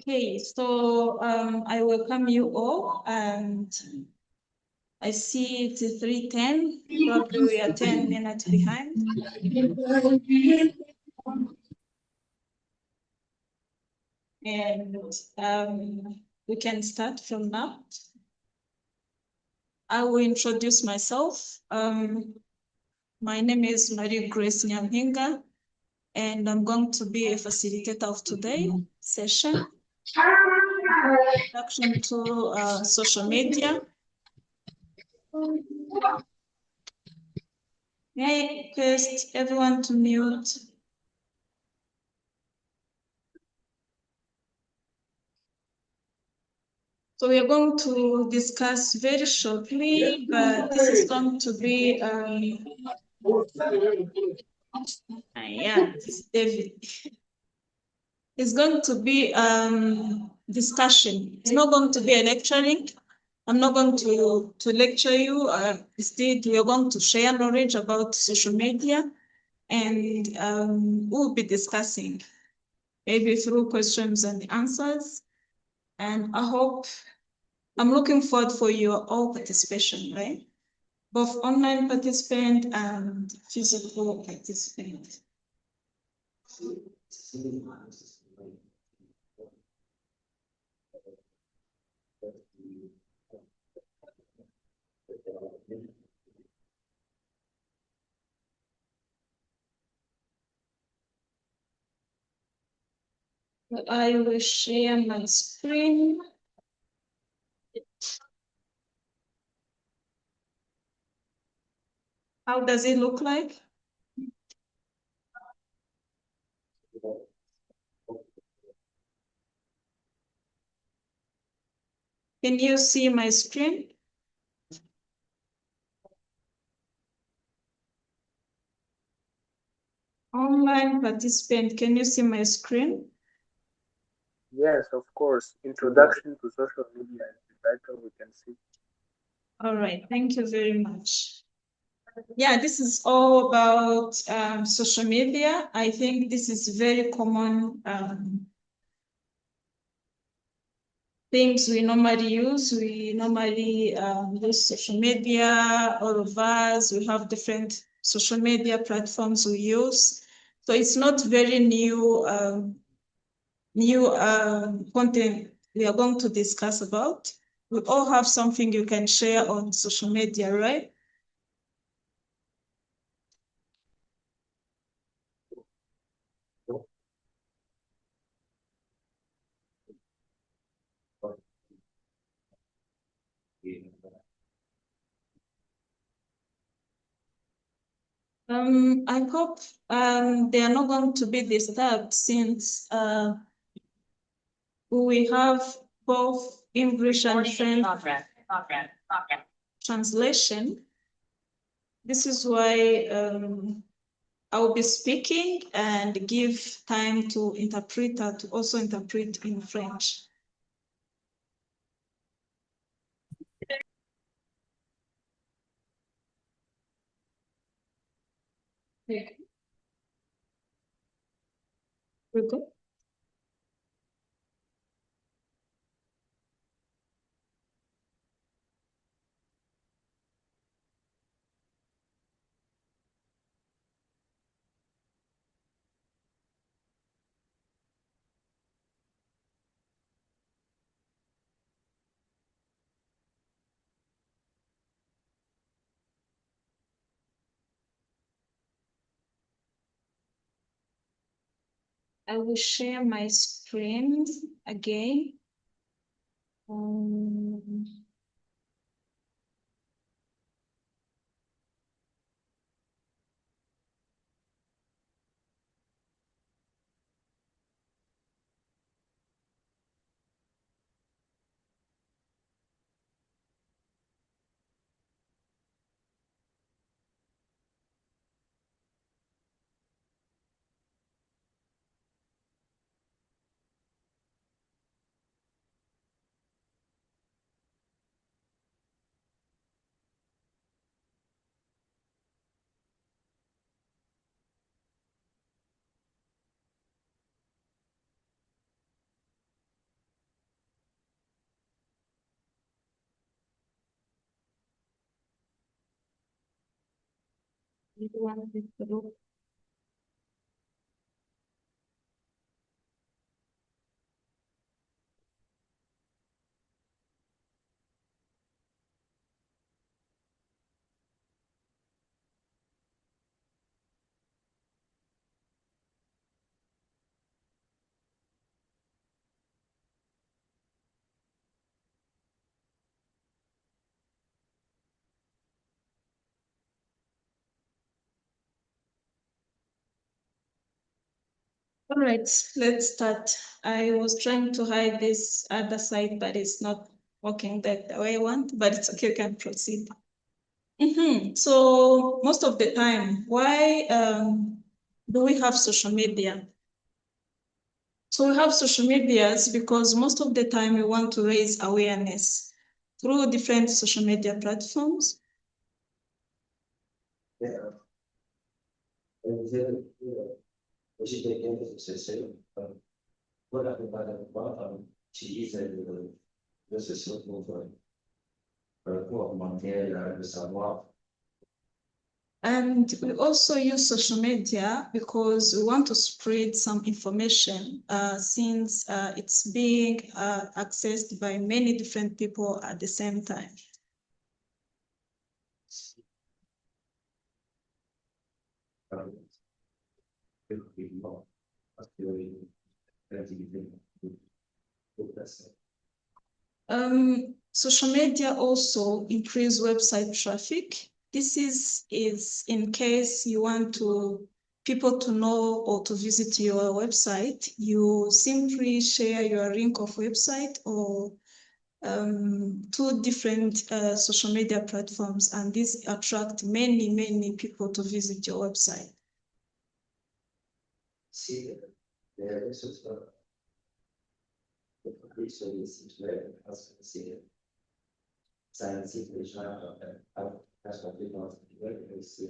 Okay, so I welcome you all, and I see it's 3:10. Probably we are 10 minutes behind. And we can start from now. I will introduce myself. My name is Marie Grace Nyampinga, and I'm going to be a facilitator of today's session. Introduction to social media. May I request everyone to mute? So we are going to discuss very shortly, but this is going to be, this is David. It's going to be discussion. It's not going to be a lecturing. I'm not going to lecture you. Instead, we are going to share knowledge about social media, and we'll be discussing maybe through questions and answers. And I'm looking forward for your all participation, right? Both online participant and physical participant. I will share my screen. How does it look like? Can you see my screen? Online participant, can you see my screen? Yes, of course. Introduction to social media is the title we can see. All right, thank you very much. Yeah, this is all about social media. I think this is very common things we normally use. We normally use social media, all of us. We have different social media platforms we use. So it's not very new content we are going to discuss about. We all have something you can share on social media, right? I hope they are not going to be disturbed since we have both English and French translation. This is why I will be speaking and give time to interpreter to also interpret in French. Okay. We go. I will share my screen again. All right, let's start. I was trying to hide this other side, but it's not working the way I want, but it's okay, we can proceed. So most of the time, why do we have social media? So we have social medias because most of the time we want to raise awareness through different social media platforms. Yeah. And then, we should take into consideration, what happened by the bottom, she is this is so cool for what Montana is a lot. And we also use social media because we want to spread some information since it's being accessed by many different people at the same time. Social media also increase website traffic. This is in case you want people to know or to visit your website, you simply share your link of website or two different social media platforms, and this attract many people to visit your website. See, there is research as see it. Science situation that's what people see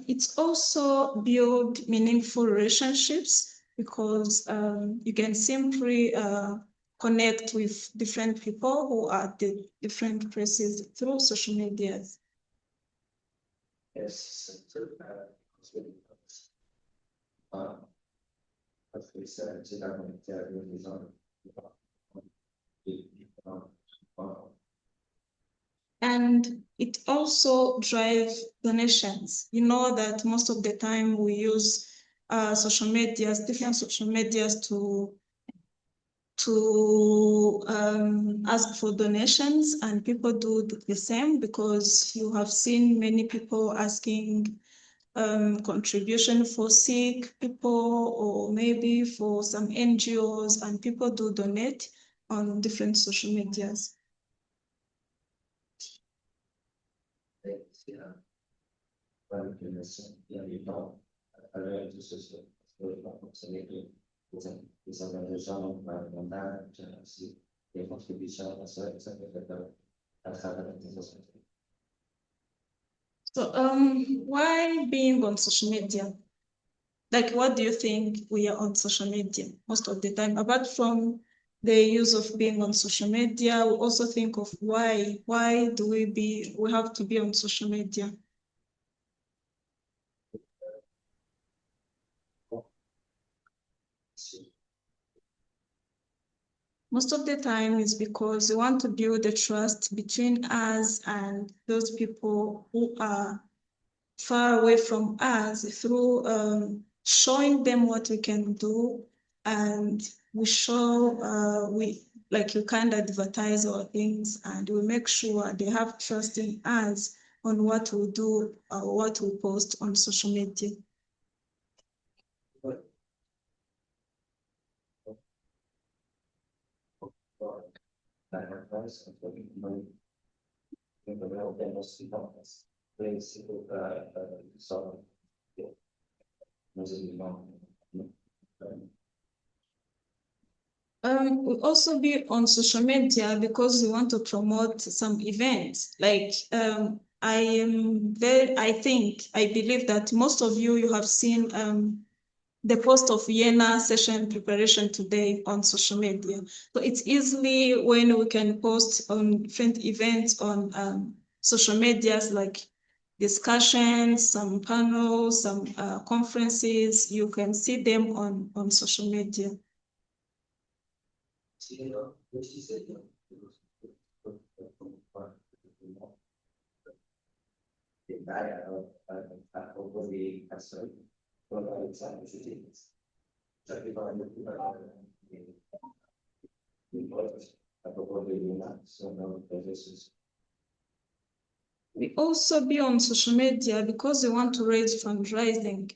It's also build meaningful relationships because you can simply connect with different people who are at the different places through social media. Yes, as we said, And it also drives donations. You know that most of the time we use different social medias to ask for donations, and people do the same because you have seen many people asking contribution for sick people or maybe for some NGOs, and people do donate on different social medias. So why being on social media? Like, what do you think we are on social media most of the time? Apart from the use of being on social media, we also think of why do we have to be on social media? Most of the time is because we want to build the trust between us and those people who are far away from us through showing them what we can do, and we show you kind of advertise our things, and we make sure they have trust in us on what we do or what we post on social media. We also be on social media because we want to promote some events. Like I believe that most of you have seen the post of Vienna session preparation today on social media. So it's easily when we can post on different events on social medias like discussions, some panels, some conferences. You can see them on social media. We also be on social media because we want to raise fundraising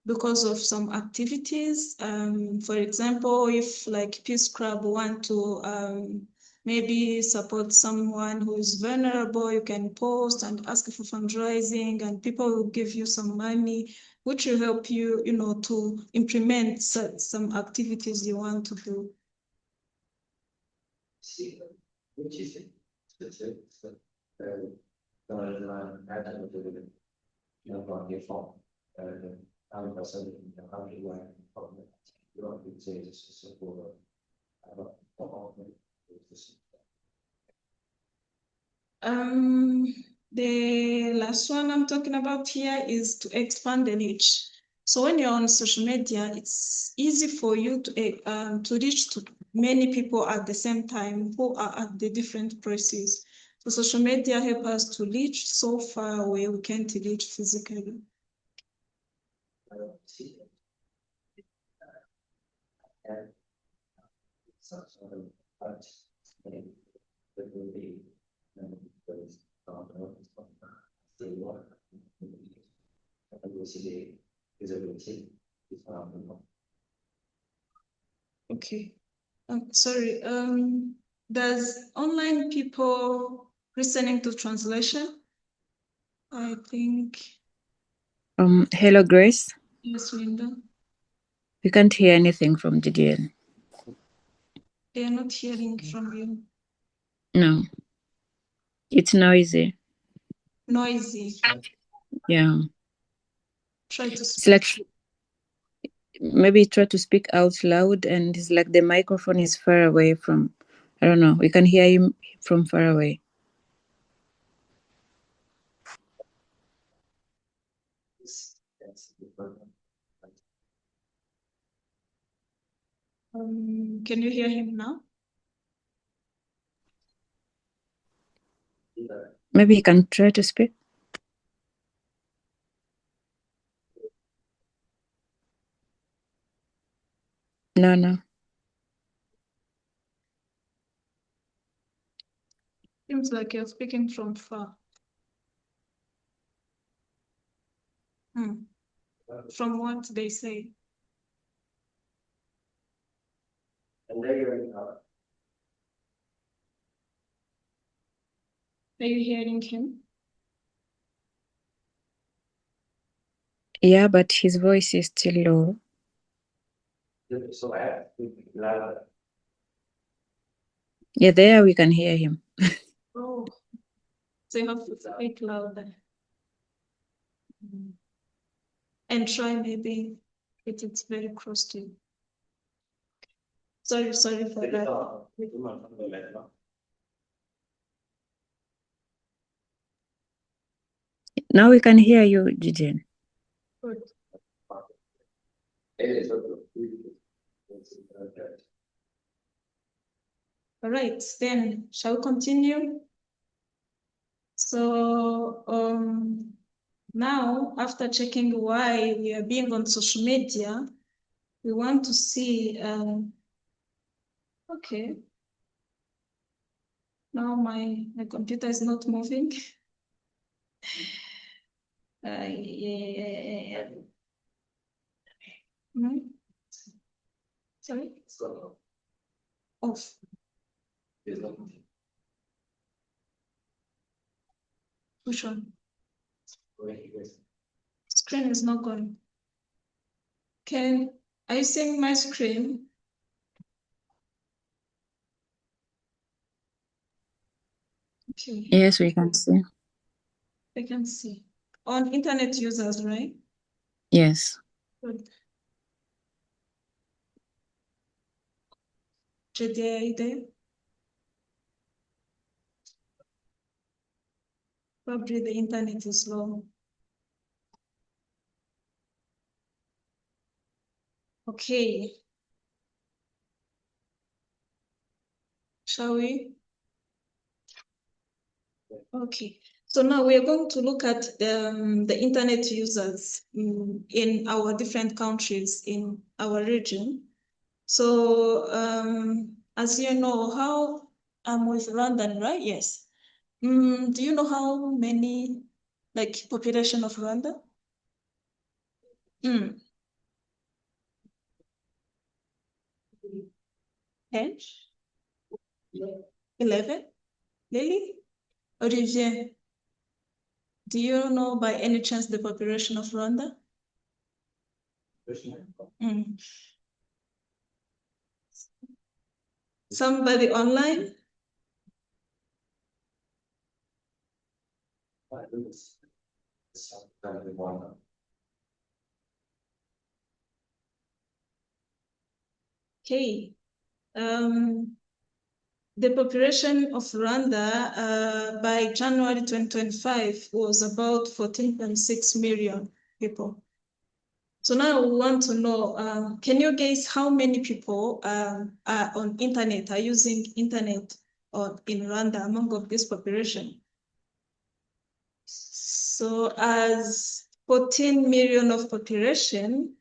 because of some activities. For example, if like Peace Club want to maybe support someone who is vulnerable, you can post and ask for fundraising, and people will give you some money, which will help you, to implement some activities you want to do. The last one I'm talking about here is to expand the reach. So when you're on social media, it's easy for you to reach to many people at the same time who are at the different places. So social media help us to reach so far away we can't reach physically. Okay. Sorry. Does online people listening to translation? I think. Hello, Grace. Yes, Linda. We can't hear anything from Gideon. They are not hearing from you. No. It's noisy. Noisy. Yeah. Try to It's speak. like maybe try to speak out loud, and it's like the microphone is far away from, I don't know, we can hear him from far away. Can you hear him now? Maybe he can try to speak. No. Seems like you're speaking from far. From what they say. Are you hearing him? Yeah, but his voice is still low. Yeah, there we can hear him. Oh, so you have to speak louder. And try maybe if it's very close to you. Sorry for that. Now we can hear you, Gideon. Good. All right, then shall we continue? So now, after checking why we are being on social media, we want to see, okay. Now my computer is not moving. Yeah. Sorry? Off. Which one? Screen is not going. Are you seeing my screen? Okay. Yes, we can see. I can see. On internet users, right? Yes. Good. JD, are you there? Probably the internet is slow. Okay. Shall we? Okay. So now we are going to look at the internet users in our different countries in our region. So as you know, how I'm with Rwandan, right? Yes. Do you know how many, like, population of Rwanda? 10? 11? Lily? Olivier, do you know by any chance the population of Rwanda? Somebody online? Okay. The population of Rwanda by January 2025 was about 14.6 million people. So now we want to know, can you guess how many people are on internet, are using internet in Rwanda among of this population? So as 14 million of population,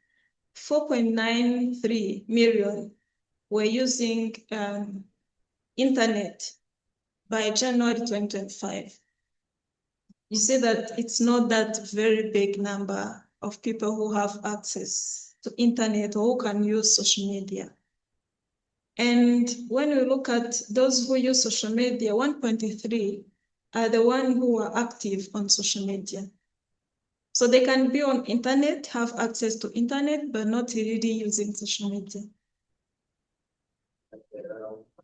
4.93 million were using internet by January 2025. You see that it's not that very big number of people who have access to internet or who can use social media. And when we look at those who use social media, 1.3 are the ones who are active on social media. So they can be on internet, have access to internet, but not really using social media.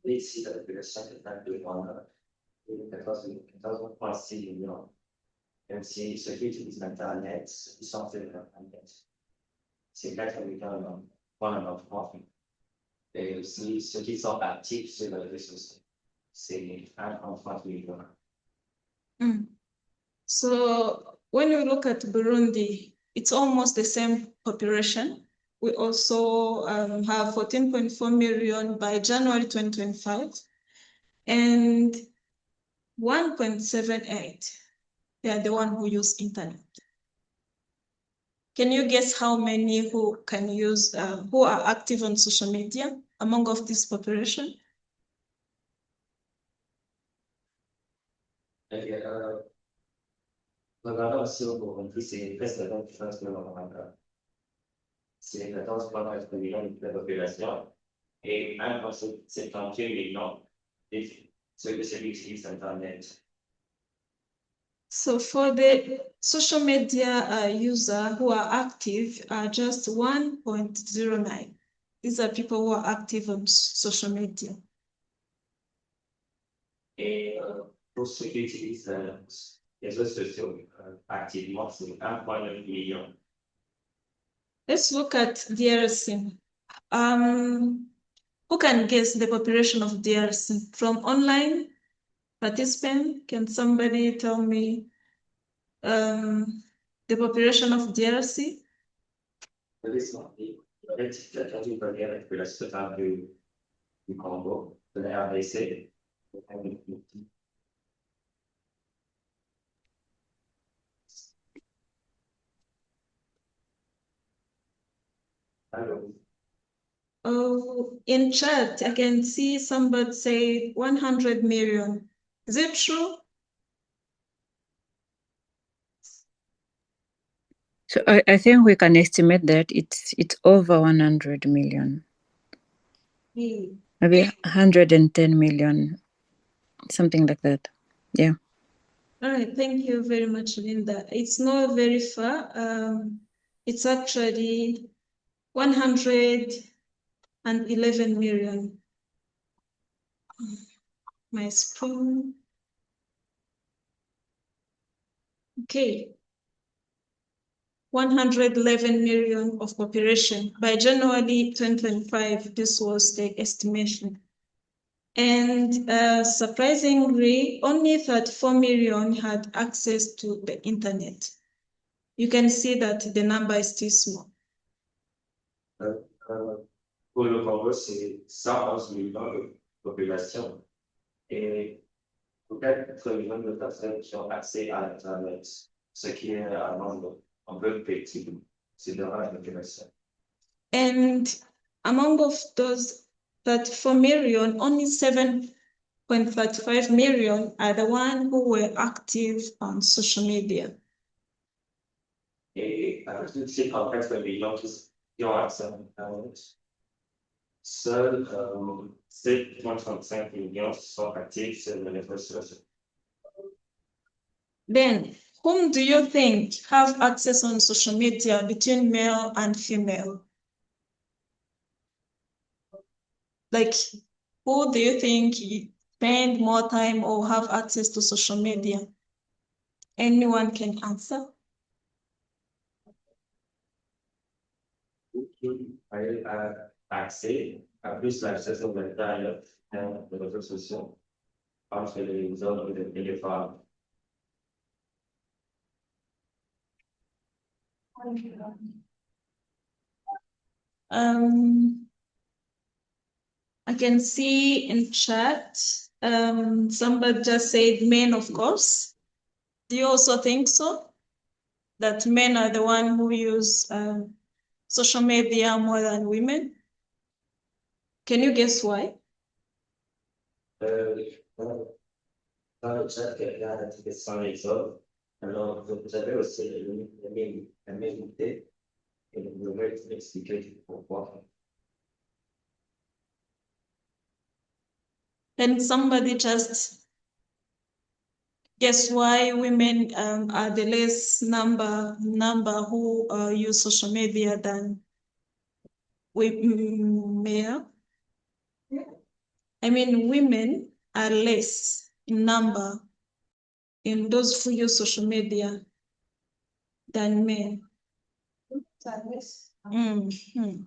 They see that there's something that going on. It doesn't pass you know. And see, security is internet, something internet. C'est là qu'on est dans notre profil. Et aussi, ceux qui sont actifs sur les réseaux sociaux, c'est un enfant qui est. So when we look at Burundi, it's almost the same population. We also have 14.4 million by January 2025 and 1.78. They are the one who use internet. Can you guess how many who can use, who are active on social media among of this population? Regardons si on compris, c'est presque la même chose que l'on c'est 14,9 millions de la population. Et même dans ces 51 millions, ceux qui utilisent Internet. So for the social media user who are active are just 1.09. These are people who are active on social media. Et pour ceux qui utilisent les réseaux sociaux activement, c'est 1,9 million. Let's look at DRC. Who can guess the population of DRC? From online participant, can somebody tell me the population of DRC? Du Congo, de la RDC. Oh, in chat, I can see somebody say 100 million. Is it true? So I think we can estimate that it's over 100 million. Maybe 110 million, something like that. Yeah. All right, thank you very much, Linda. It's not very far. It's actually 111 million. My spoon. Okay. 111 million of population. By January 2025, this was the estimation. And surprisingly, only 34 million had access to the internet. You can see that the number is still small. Pour le Congo, c'est 111 millions de population et peut-être millions de personnes qui ont accès à Internet, ce qui est un nombre un peu petit. C'est dommage de population. And among of those 34 million, only 7.35 million are the ones who were active on social media. Et avec tous ces 34 millions qui ont accès à Internet, seuls 7,35 millions sont actifs sur les réseaux sociaux. Then, whom do you think have access on social media between male and female? Like, who do you think spend more time or have access to social media? Anyone can answer. Qui a accès à plus l'accès au mental de réseaux sociaux entre les hommes et les femmes. I can see in chat, somebody just said men, of course. Do you also think so? That men are the one who use social media more than women? Can you guess why? Dans le chat, quelqu'un a dit que ce sont les hommes. Alors, vous avez aussi la même idée et vous pouvez expliquer pourquoi. Can somebody just guess why women are the less number who use social media than male? I mean, women are less in number in those who use social media than men. Mm-hmm.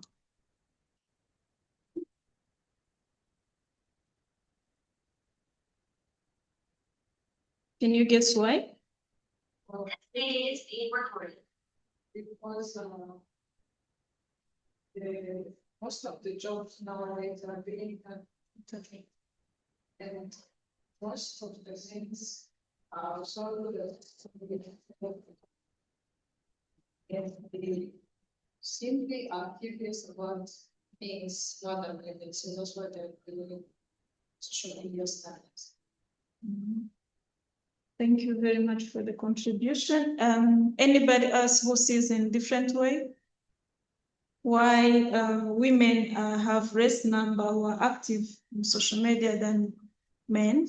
Can you guess why? It is being recorded. Because most of the jobs nowadays are being done digitally. And most of the things are so that and the simply are curious about things more than women. So that's why they're doing social media standards. Mm-hmm. Thank you very much for the contribution. Anybody else who sees in different way? Why women have less number who are active in social media than men?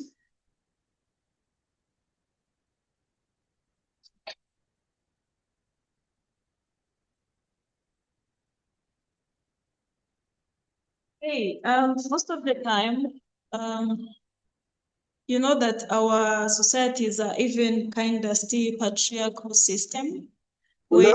Hey, most of the time, you know that our societies are even kind of still patriarchal system. Where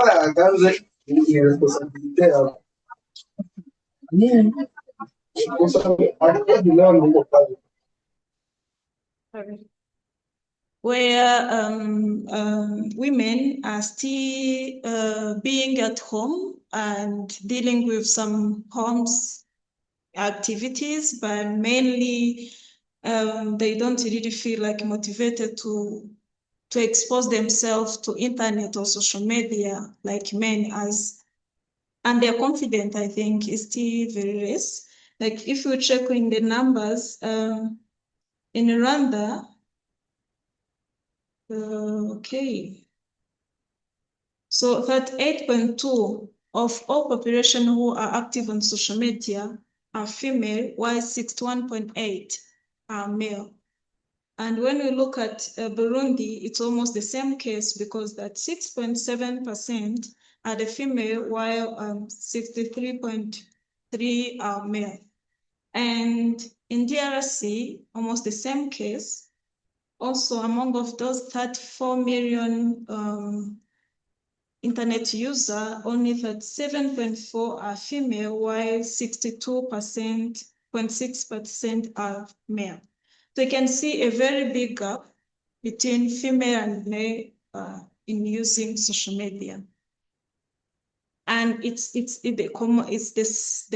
women are still being at home and dealing with some homes activities, but mainly they don't really feel like motivated to expose themselves to internet or social media like men as, and their confidence, I think, is still very less. Like if you check in the numbers, in Rwanda, okay. So 38.2 of all population who are active on social media are female, while 61.8 are male. And when we look at Burundi, it's almost the same case because that 6.7% are the female, while 63.3 are male. And in DRC, almost the same case. Also, among of those 34 million internet users, only 37.4 are female, while 62% 0.6% are male. So you can see a very big gap between female and male in using social media. And it's the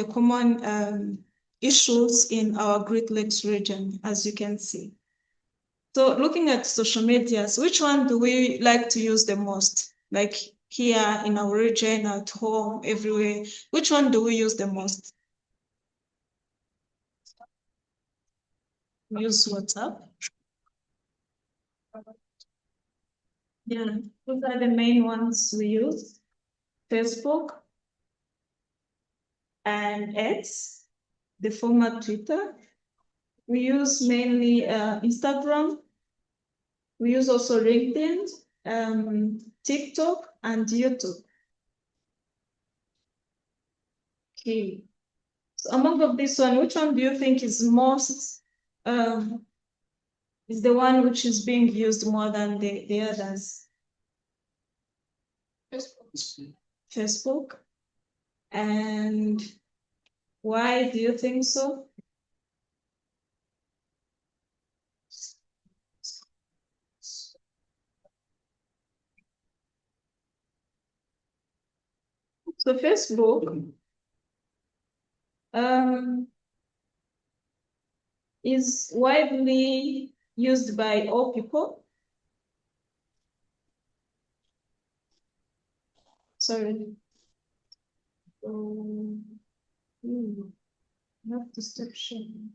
common issues in our Great Lakes region, as you can see. So looking at social medias, which one do we like to use the most? Like here in our region, at home, everywhere, which one do we use the most? We use WhatsApp. Yeah, those are the main ones we use. Facebook and X, the former Twitter. We use mainly Instagram. We use also LinkedIn, TikTok, and YouTube. Okay. So among of this one, which one do you think is most, is the one which is being used more than the others? Facebook. And why do you think so? So Facebook is widely used by all people. Sorry. Not deception.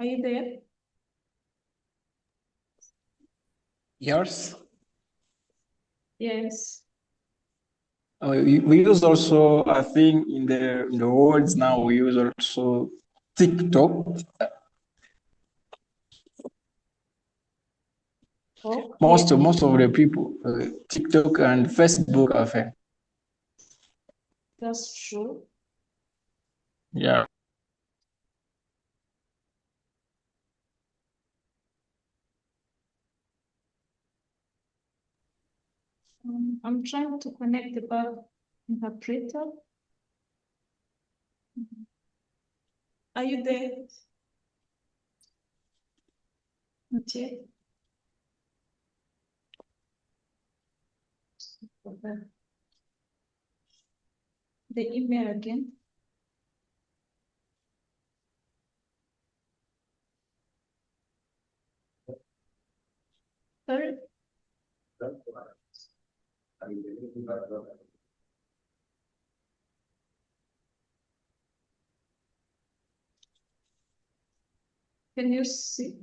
Are you there? Yours? Yes. We use also, I think, in the words now, we use also TikTok. Okay. Most of the people, TikTok and Facebook, I think. That's true. Yeah. I'm trying to connect the bar interpreter. Are you there? Not yet. The email again. Sorry. Can you see?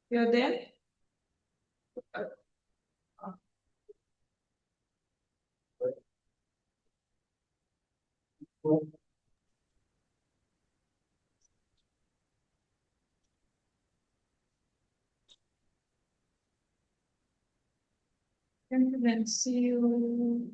You're there? Can't even see you.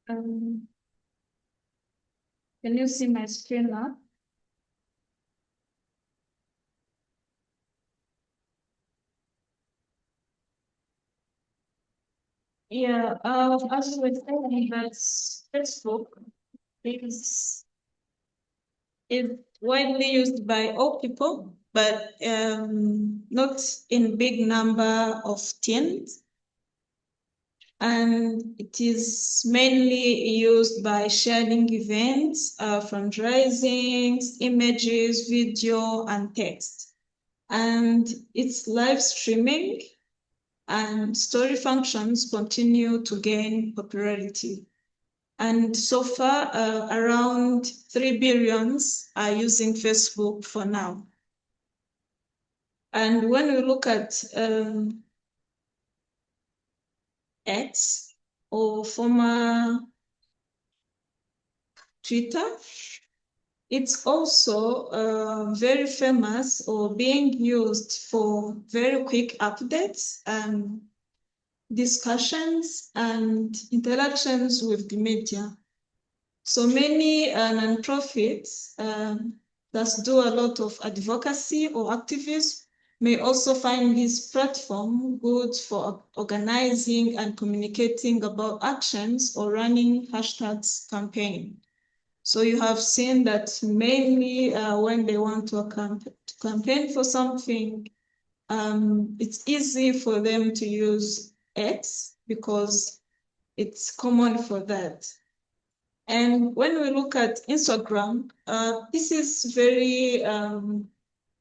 Can you see my screen now? Yeah, as we were saying, that Facebook is widely used by all people, but not in big number of teens. And it is mainly used by sharing events, fundraising, images, video, and text. And it's live streaming, and story functions continue to gain popularity. And so far, around 3 billions are using Facebook for now. And when we look at X, or former Twitter, it's also very famous, or being used for very quick updates and discussions and interactions with the media. So many nonprofits that do a lot of advocacy or activism may also find this platform good for organizing and communicating about actions or running hashtags campaign. So you have seen that mainly when they want to campaign for something, it's easy for them to use X because it's common for that. And when we look at Instagram, this is very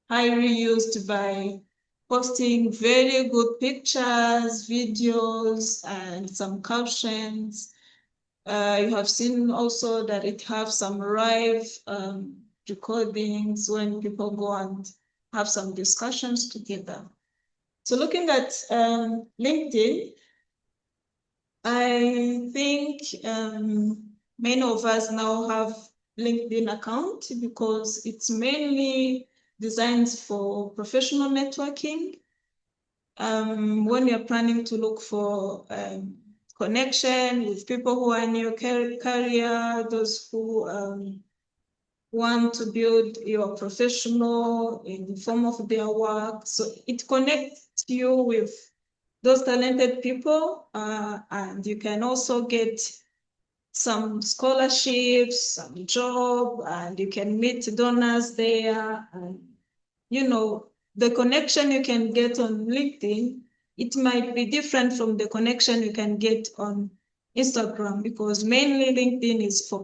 highly used by posting very good pictures, videos, and some captions. You have seen also that it has some live recordings when people go and have some discussions together. So looking at LinkedIn, I think many of us now have LinkedIn account because it's mainly designed for professional networking. When you're planning to look for connection with people who are in your career, those who want to build your professional in the form of their work. So it connects you with those talented people, and you can also get some scholarships, some job, and you can meet donors there. And, you know, the connection you can get on LinkedIn, it might be different from the connection you can get on Instagram, because mainly LinkedIn is for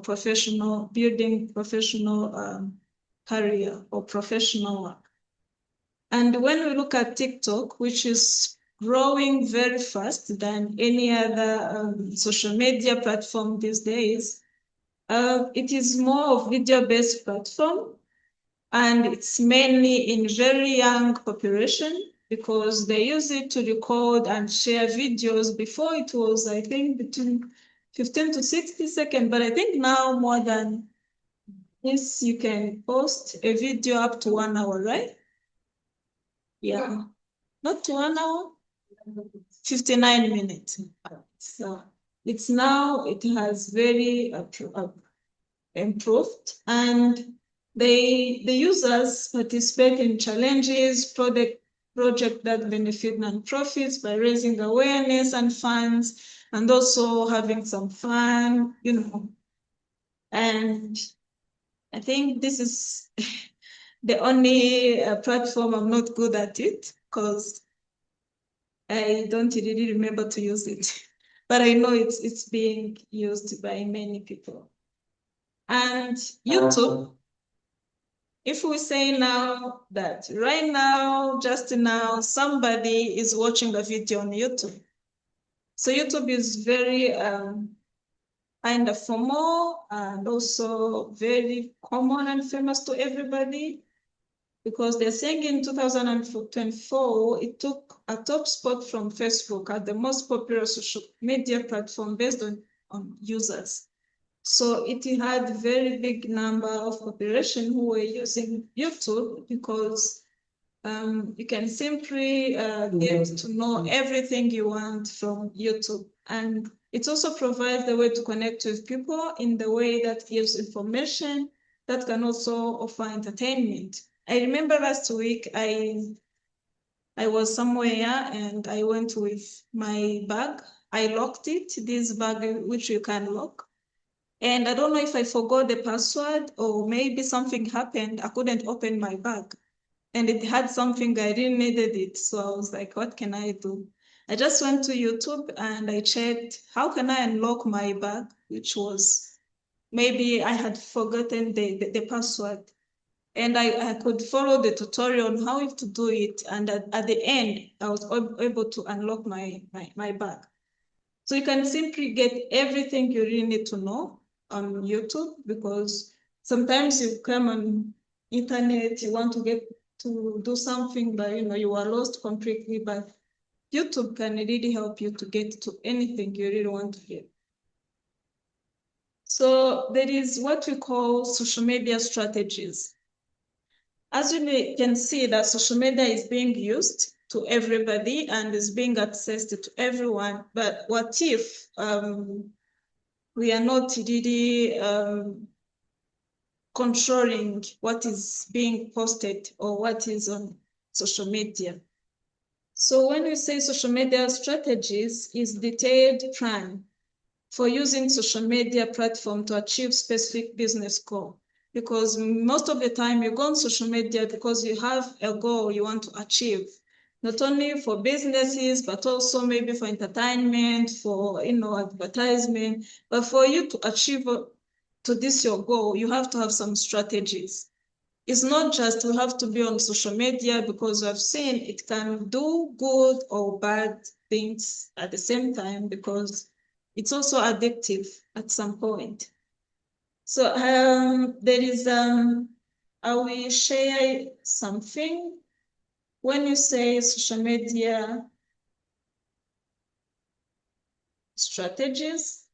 building professional career or professional work. And when we look at TikTok, which is growing very fast than any other social media platform these days, it is more of video-based platform, and it's mainly in very young population because they use it to record and share videos. Before it was, I think, between 15 to 60 seconds, but I think now more than this, you can post a video up to 1 hour, right? Yeah, not 1 hour, 59 minutes. So it has very improved, and the users participate in challenges, project that benefit nonprofits by raising awareness and funds, and also having some fun, you know. And I think this is the only platform I'm not good at it, because I don't really remember to use it, but I know it's being used by many people. And YouTube, If we say now that right now, just now, somebody is watching a video on YouTube. So YouTube is very kind of formal and also very common and famous to everybody, because they're saying in 2024, it took a top spot from Facebook as the most popular social media platform based on users. So it had very big number of population who were using YouTube, because you can simply get to know everything you want from YouTube. And it also provides the way to connect with people in the way that gives information that can also offer entertainment. I remember last week I was somewhere and I went with my bag. I locked it, this bag which you can lock. And I don't know if I forgot the password or maybe something happened. I couldn't open my bag. And it had something, I really needed it. So I was like, what can I do? I just went to YouTube and I checked, how can I unlock my bag? Which was, maybe I had forgotten the password. And I could follow the tutorial on how to do it. And at the end, I was able to unlock my bag. So you can simply get everything you really need to know on YouTube, because sometimes you come on internet, you want to get to do something, but you are lost completely. But YouTube can really help you to get to anything you really want to get. So there is what we call social media strategies. As you can see, that social media is being used to everybody and is being accessed to everyone. But what if we are not really controlling what is being posted or what is on social media? So when we say social media strategies, is detailed plan for using social media platform to achieve specific business goal. Because most of the time you go on social media because you have a goal you want to achieve, not only for businesses, but also maybe for entertainment, for advertisement. But for you to achieve to this your goal, you have to have some strategies. It's not just we have to be on social media, because I've seen it can do good or bad things at the same time, because it's also addictive at some point. So there is, I will share something. When you say social media strategies,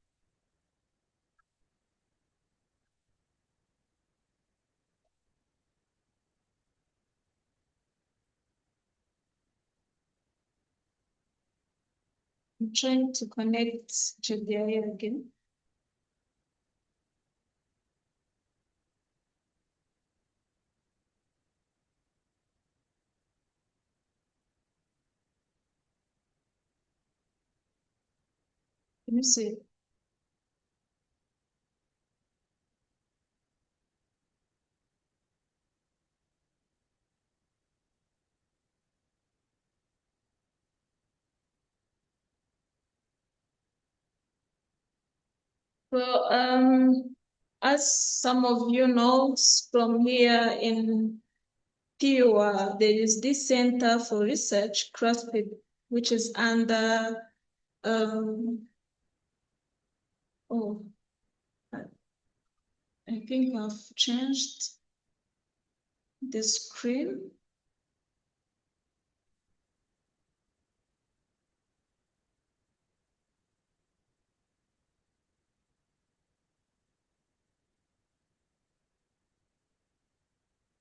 I'm trying to connect JDI again. Let me see. So as some of you know, from here in PUA, there is this Center for Research, CRASPID, which is under, I think I've changed the screen.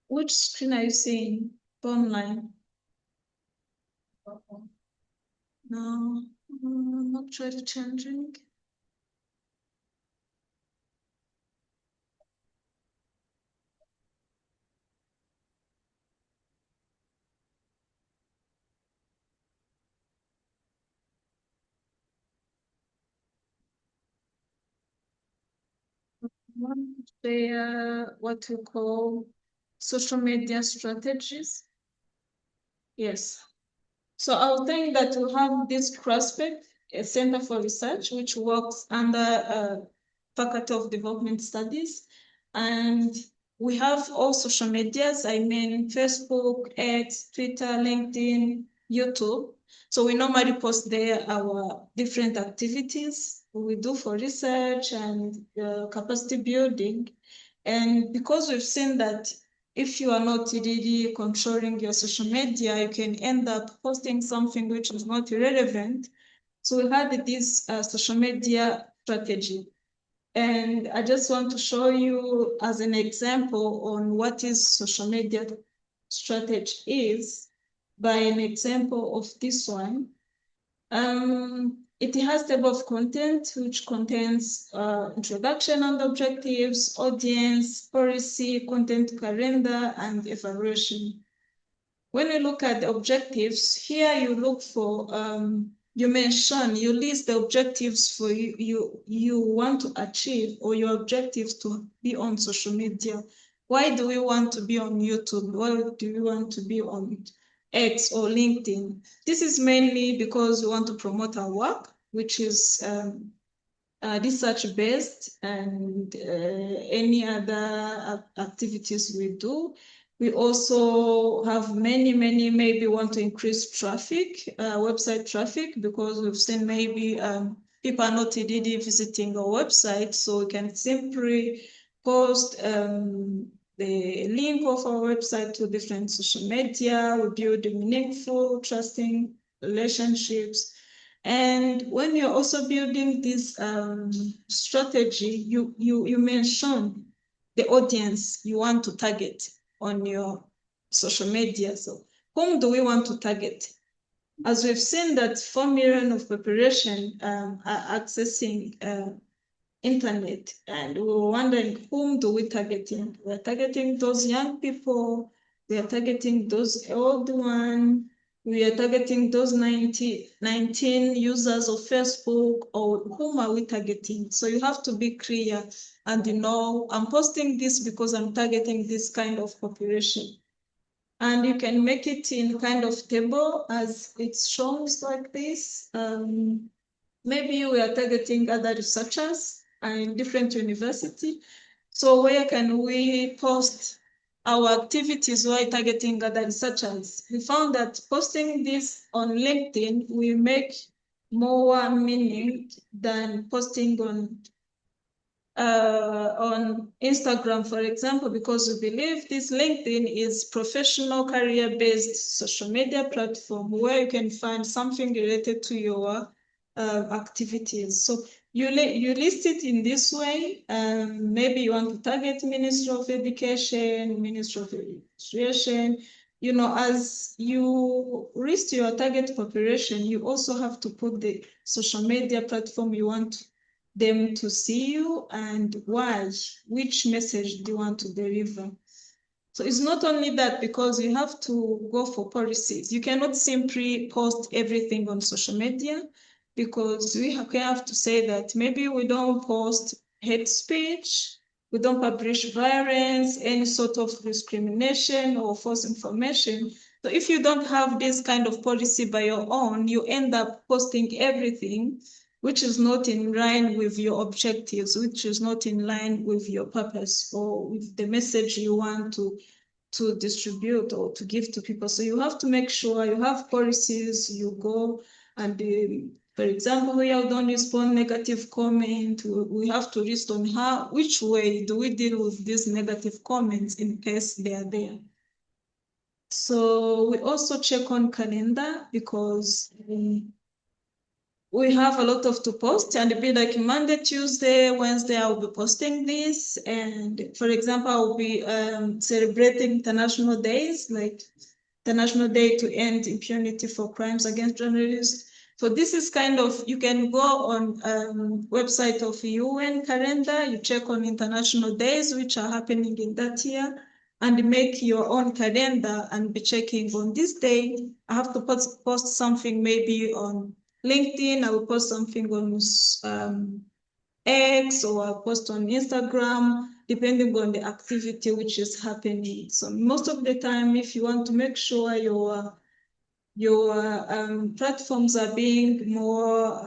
Which screen are you seeing? Online? No, not really changing. Want to share what we call social media strategies. Yes. So I would think that we have this CRASPID, a Center for Research, which works under Faculty of Development Studies. And we have all social medias. I mean, Facebook, X, Twitter, LinkedIn, YouTube. So we normally post there our different activities we do for research and capacity building. And because we've seen that if you are not really controlling your social media, you can end up posting something which is not relevant. So we had this social media strategy. And I just want to show you as an example on what is social media strategy is by an example of this one. It has table of content, which contains introduction and objectives, audience, policy, content calendar, and evaluation. When you look at the objectives, here you look for, you list the objectives for you want to achieve, or your objectives to be on social media. Why do we want to be on YouTube? Why do we want to be on X or LinkedIn? This is mainly because we want to promote our work, which is research-based, and any other activities we do. We also have many, maybe want to increase traffic, website traffic, because we've seen maybe people are not really visiting our website, so we can simply post the link of our website to different social media. We build meaningful, trusting relationships. And when you're also building this strategy, you mention the audience you want to target on your social media. So whom do we want to target? As we've seen that 4 million of population are accessing internet, and we were wondering, whom do we targeting? We're targeting those young people, we are targeting those old ones, we are targeting those 19 users of Facebook, or whom are we targeting? So you have to be clear and I'm posting this because I'm targeting this kind of population. And you can make it in kind of table as it shows like this. Maybe we are targeting other researchers in different universities. So where can we post our activities while targeting other researchers? We found that posting this on LinkedIn will make more meaning than posting on Instagram, for example, because we believe this LinkedIn is professional career-based social media platform where you can find something related to your activities. So you list it in this way. Maybe you want to target Ministry of Education, Ministry of Administration. As you list your target population, you also have to put the social media platform you want them to see you and why, which message do you want to deliver. So it's not only that, because you have to go for policies. You cannot simply post everything on social media, because we have to say that maybe we don't post hate speech, we don't publish violence, any sort of discrimination or false information. So if you don't have this kind of policy by your own, you end up posting everything which is not in line with your objectives, which is not in line with your purpose or with the message you want to distribute or to give to people. So you have to make sure you have policies, you go and, for example, we don't respond negative comment. We have to list on which way do we deal with these negative comments in case they are there. So we also check on calendar, because we have a lot of to post, and be like Monday, Tuesday, Wednesday, I'll be posting this. And for example, I'll be celebrating international days, like International Day to End Impunity for Crimes Against Journalists. So this is kind of, you can go on website of UN calendar, you check on international days which are happening in that year, and make your own calendar and be checking on this day. I have to post something maybe on LinkedIn, I will post something on X, or I'll post on Instagram, depending on the activity which is happening. So most of the time, if you want to make sure your platforms are being more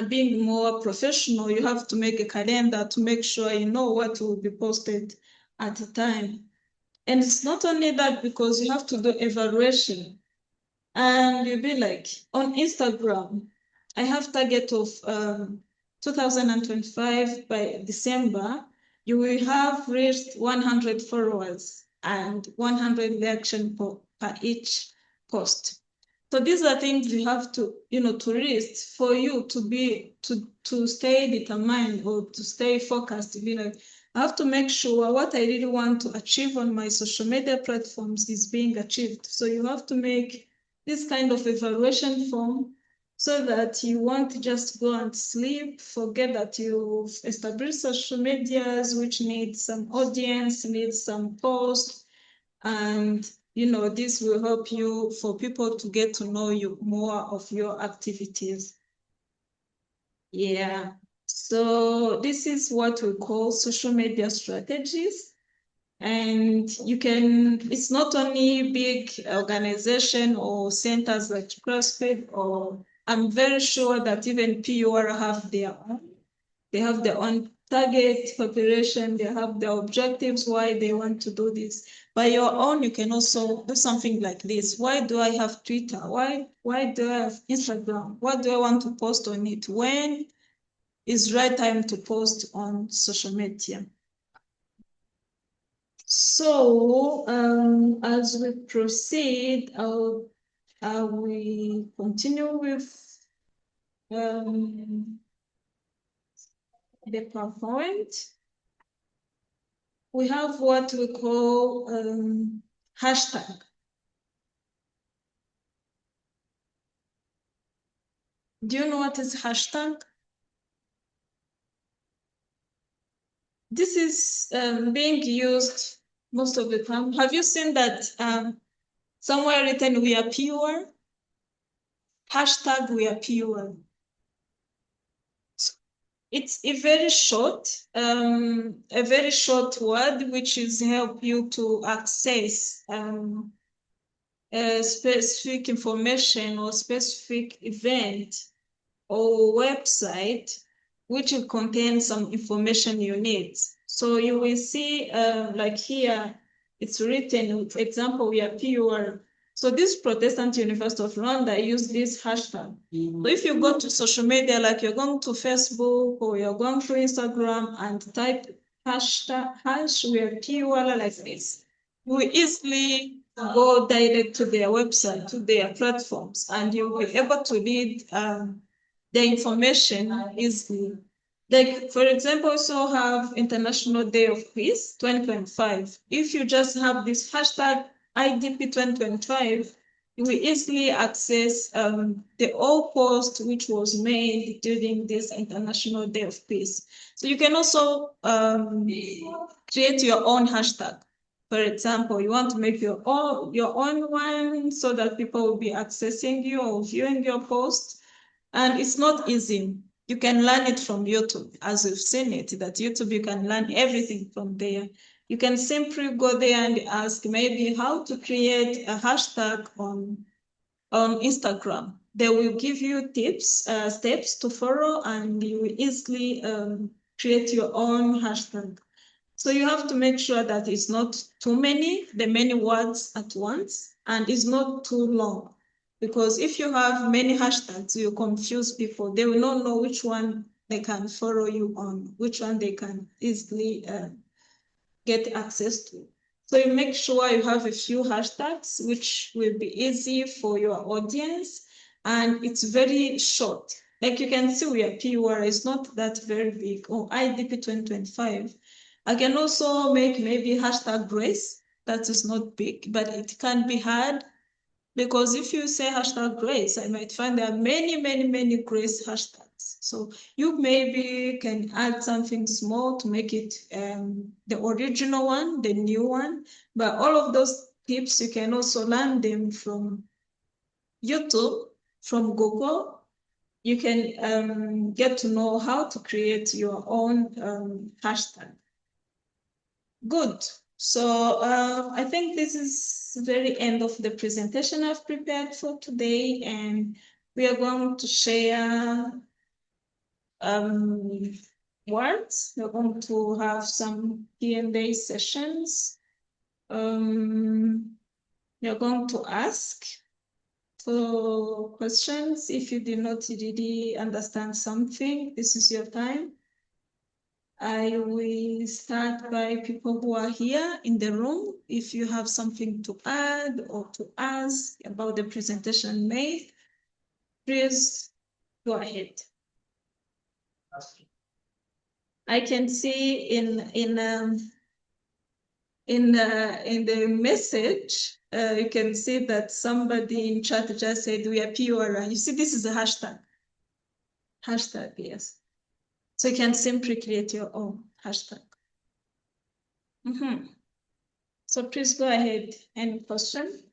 being more professional, you have to make a calendar to make sure you know what will be posted at a time. And it's not only that, because you have to do evaluation. And you'll be like, on Instagram, I have target of 2025 by December, you will have reached 100 followers and 100 reaction per each post. So these are things you have to, to list for you to be, to stay determined or to stay focused, to be like, I have to make sure what I really want to achieve on my social media platforms is being achieved. So you have to make this kind of evaluation form so that you won't just go and sleep, forget that you've established social medias which need some audience, need some posts, and this will help you for people to get to know you more of your activities. Yeah. So this is what we call social media strategies. And it's not only big organization or centers like CrossFit, or I'm very sure that even PUR have their own. They have their own target population, they have their objectives, why they want to do this. By your own, you can also do something like this. Why do I have Twitter? Why do I have Instagram? What do I want to post on it? When is right time to post on social media? So as we proceed, I will continue with the PowerPoint. We have what we call hashtag. Do you know what is hashtag? This is being used most of the time. Have you seen that somewhere written we are pure? Hashtag we are pure. It's a very short word which is help you to access specific information or specific event or website which will contain some information you need. So you will see like here, it's written, for example, we are pure. So this Protestant University of London use this hashtag. So if you go to social media, like you're going to Facebook or you're going to Instagram and type hashtag we are pure like this, you will easily go direct to their website, to their platforms, and you'll be able to read the information easily. Like, for example, also have International Day of Peace 2025. If you just have this hashtag IDP 2025, you will easily access the all post which was made during this International Day of Peace. So you can also create your own hashtag. For example, you want to make your own one so that people will be accessing you or viewing your post. And it's not easy. You can learn it from YouTube, as we've seen it, that YouTube, you can learn everything from there. You can simply go there and ask maybe how to create a hashtag on Instagram. They will give you tips, steps to follow, and you will easily create your own hashtag. So you have to make sure that it's not too many words at once, and it's not too long. Because if you have many hashtags, you confuse people. They will not know which one they can follow you on, which one they can easily get access to. So you make sure you have a few hashtags, which will be easy for your audience, and it's very short. Like you can see, we are PUR, it's not that very big, or IDP 2025. I can also make maybe hashtag grace, that is not big, but it can be hard. Because if you say hashtag grace, I might find there are many grace hashtags. So you maybe can add something small to make it the original one, the new one. But all of those tips, you can also learn them from YouTube, from Google. You can get to know how to create your own hashtag. Good. So I think this is the very end of the presentation I've prepared for today, and we are going to share words. We're going to have some Q&A sessions. You're going to ask for questions. If you did not really understand something, this is your time. I will start by people who are here in the room. If you have something to add or to ask about the presentation made, please go ahead. I can see in the message, you can see that somebody in chat just said we are PUR. You see, this is a hashtag. Hashtag, yes. So you can simply create your own hashtag. So please go ahead. Any question?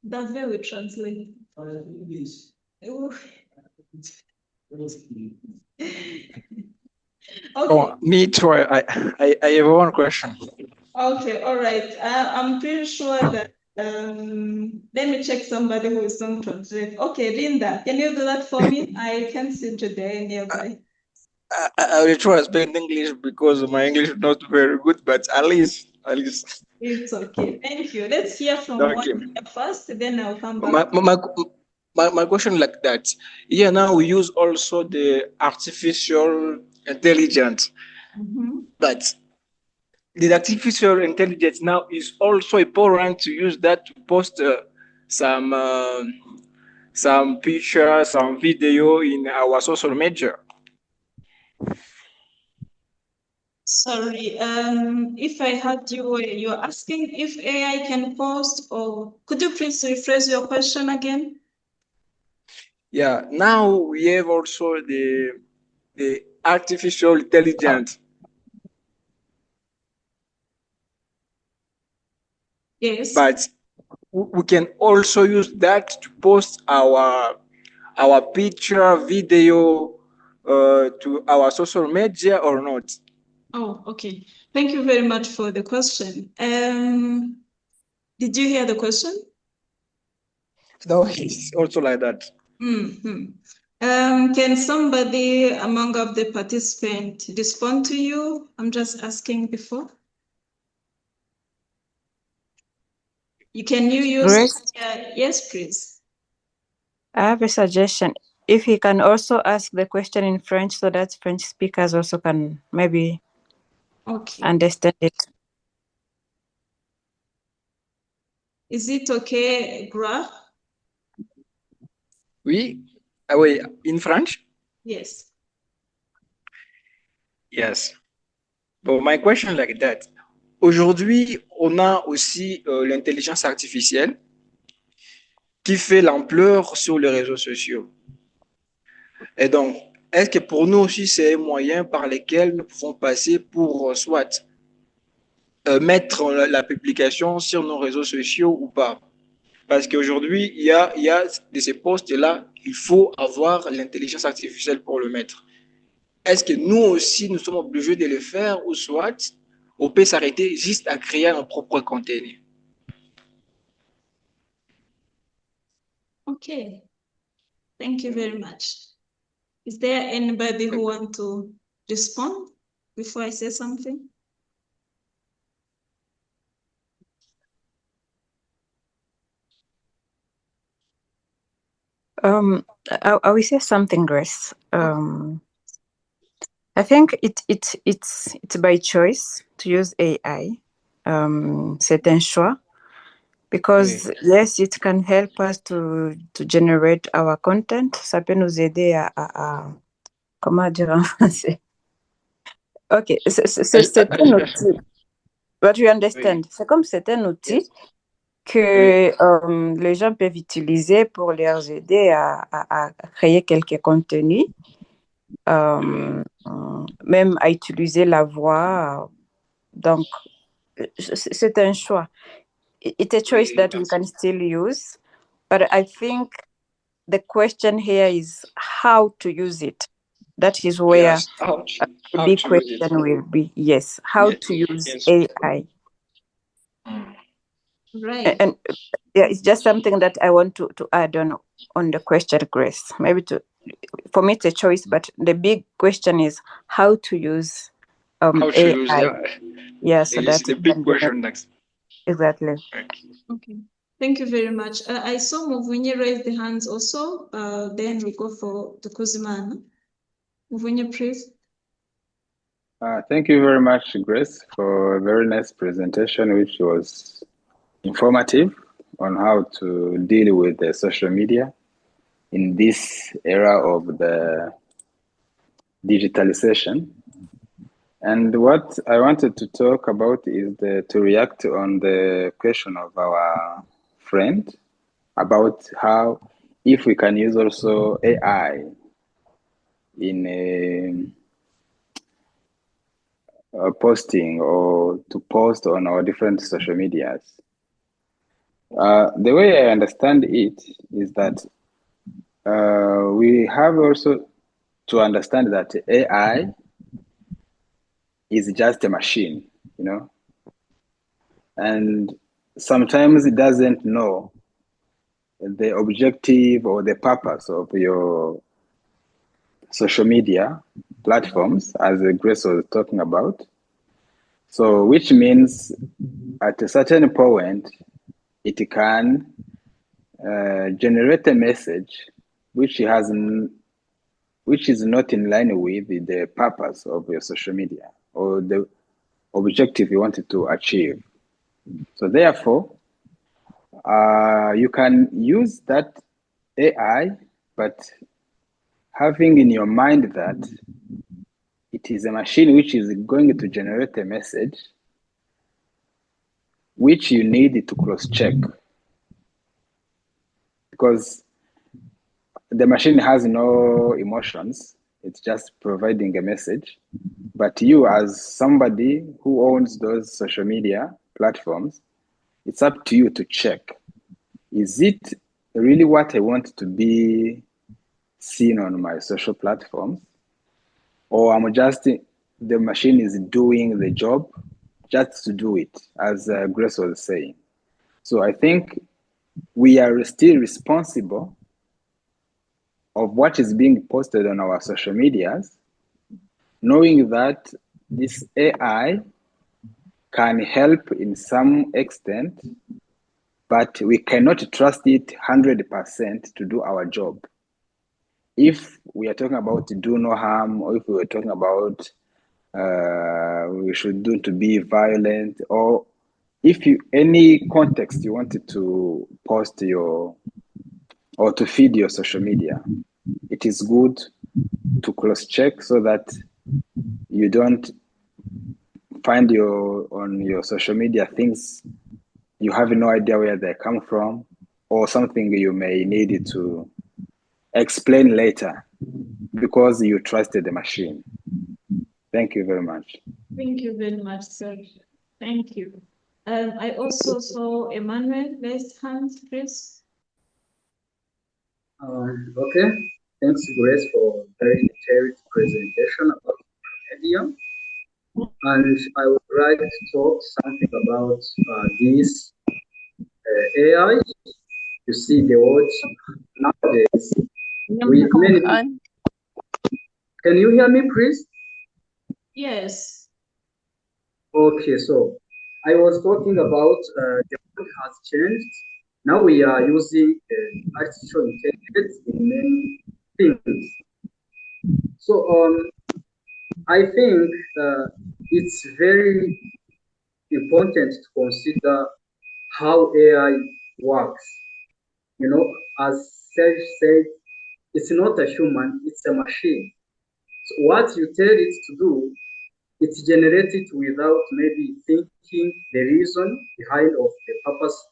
David will translate. Okay. Oh, me too. I have one question. Okay, all right. I'm pretty sure that let me check somebody who is on translate. Okay, Linda, can you do that for me? I can't see today nearby. I will try to speak English because my English is not very good, but at least. It's okay. Thank you. Let's hear from Okay. one here first, then I'll come My, back. my question like that. Yeah, now we use also the artificial intelligence, but the artificial intelligence now is also important to use that to post some picture, some video in our social media. Sorry, if I heard you, you're asking if AI can post, or could you please rephrase your question again? Yeah, now we have also the artificial intelligence. Yes. But we can also use that to post our picture, video to our social media or not. Oh, okay. Thank you very much for the question. Did you hear the question? No, it's also like that. Can somebody among of the participants respond to you? I'm just asking before. Can you use? Grace? Yes, please. I have a suggestion. If he can also ask the question in French so that French speakers also can maybe understand it. Is it okay, Gra? Oui. Ah oui, in French? Yes. Yes. Bon, my question like that. Aujourd'hui, on a aussi l'intelligence artificielle qui fait l'ampleur sur les réseaux sociaux. Et donc, est-ce que pour nous aussi, c'est un moyen par lequel nous pouvons passer pour soit mettre la publication sur nos réseaux sociaux ou pas? Parce qu'aujourd'hui, il y a de ces postes-là, il faut avoir l'intelligence artificielle pour le mettre. Est-ce que nous aussi, nous sommes obligés de le faire ou soit on peut s'arrêter juste à créer un propre contenu? Okay. Thank you very much. Is there anybody who want to respond before I say something? I will say something, Grace. I think it's by choice to use AI. C'est un choix. Because yes, it can help us to generate our content. Ça peut nous aider à comment dire en français? Ok, c'est un outil. But you understand? C'est comme c'est un outil que les gens peuvent utiliser pour les aider à créer quelques contenus, même à utiliser la voix. Donc, c'est un choix. It's a choice that we can still use. But I think the question here is how to use it. That is where Yes, the how big to use it. question will be. Yes, how to use Yes. AI. Right. And yeah, it's just something that I want to add on the question, Grace. Maybe for me it's a choice, but the big question is how to use How to AI. use AI. Yeah, so It is that the it big can question next. exactly. Okay. Thank you very much. I saw Muvunyi raise the hands also. Then we go for the Kuziman. Muvunyi, please. Thank you very much, Grace, for a very nice presentation, which was informative on how to deal with the social media in this era of the digitalization. And what I wanted to talk about is to react on the question of our friend about how, if we can use also AI in posting or to post on our different social medias. The way I understand it is that we have also to understand that AI is just a machine, you know, and sometimes it doesn't know the objective or the purpose of your social media platforms, as Grace was talking about. So, which means at a certain point, it can generate a message which is not in line with the purpose of your social media or the objective you wanted to achieve. So therefore, you can use that AI, but having in your mind that it is a machine which is going to generate a message which you need to cross-check, because the machine has no emotions. It's just providing a message. But you, as somebody who owns those social media platforms, it's up to you to check. Is it really what I want to be seen on my social platforms? Or the machine is doing the job just to do it, as Grace was saying. So I think we are still responsible of what is being posted on our social medias, knowing that this AI can help in some extent, but we cannot trust it 100% to do our job. If we are talking about do no harm, or if we were talking about we should do to be violent, or if any context you wanted to post or to feed your social media, it is good to cross-check so that you don't find on your social media things you have no idea where they come from, or something you may need to explain later because you trusted the machine. Thank you very much. Thank you very much, sir. Thank you. I also saw Emmanuel raised hands, please. Okay, thanks Grace for very detailed presentation about media. And I would like to talk something about this AI. You see the world nowadays. Can you hear me, please? Yes. Okay, so I was talking about the world has changed. Now we are using artificial intelligence in many things. So I think it's very important to consider how AI works. You know, as Serge said, it's not a human, it's a machine. So what you tell it to do, it's generated without maybe thinking the reason behind of the purpose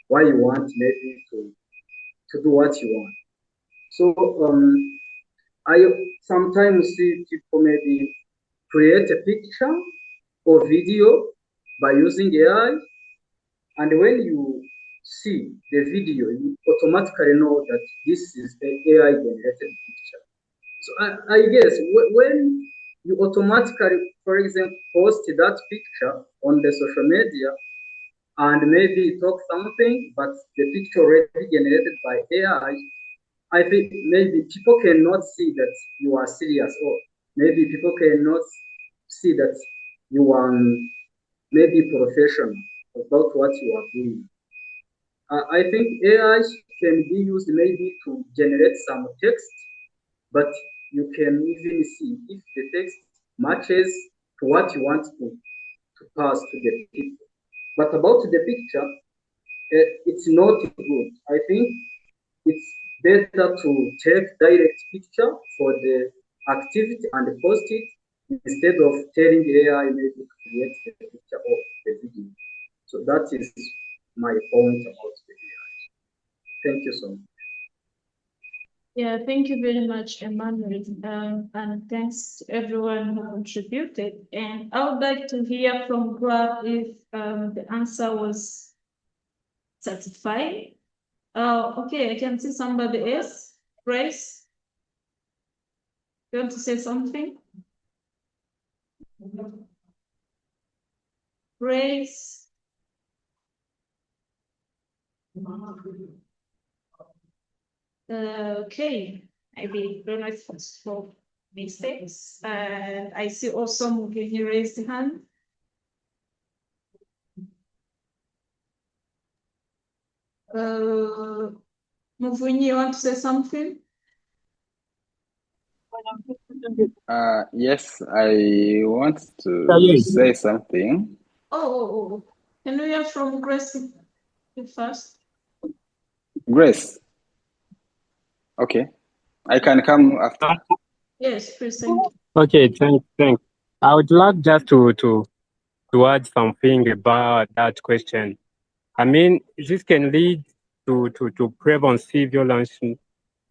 why you want maybe to do what you want. So I sometimes see people maybe create a picture or video by using AI, and when you see the video, you automatically know that this is an AI generated picture. So I guess when you automatically, for example, post that picture on the social media and maybe talk something, but the picture already generated by AI, I think maybe people cannot see that you are serious, or maybe people cannot see that you are maybe professional about what you are doing. I think AI can be used maybe to generate some text, but you can even see if the text matches to what you want to pass to the people. But about the picture, it's not good. I think it's better to take direct picture for the activity and post it instead of telling AI maybe to create the picture of the video. So that is my point about the AI. Thank you so much. Yeah, thank you very much, Emmanuel, and thanks to everyone who contributed. And I would like to hear from Grab if the answer was satisfying. Okay, I can see somebody else. Grace, you want to say something? Grace. Okay, maybe don't know if it's for mistakes. And I see also Mugini raised the hand. Muvunyi, you want to say something? Yes, I want to say something. Oh. Can we hear from Grace first? Grace. Okay. I can come after. Yes, please. Thank you. Okay, thanks. I would like just to add something about that question. I mean, this can lead to preventive violence,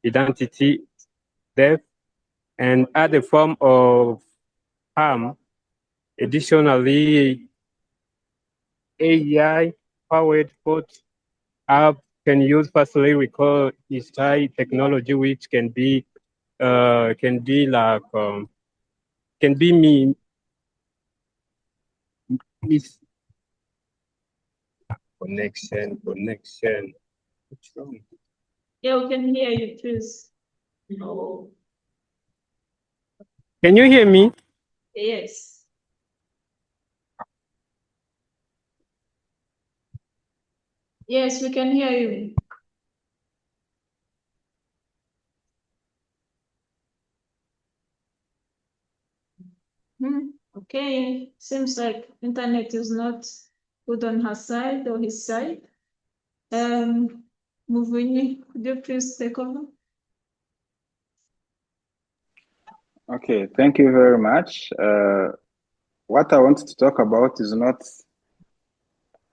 identity theft, and other form of harm. Additionally, AI-powered photo app can use facility recall history technology, which can be me is connection. What's wrong? Yeah, we can hear you, please. No. Can you hear me? Yes. Yes, we can hear you. Okay, seems like internet is not good on her side or his side. Muvunyi, could you please take over? Okay, thank you very much. What I want to talk about is not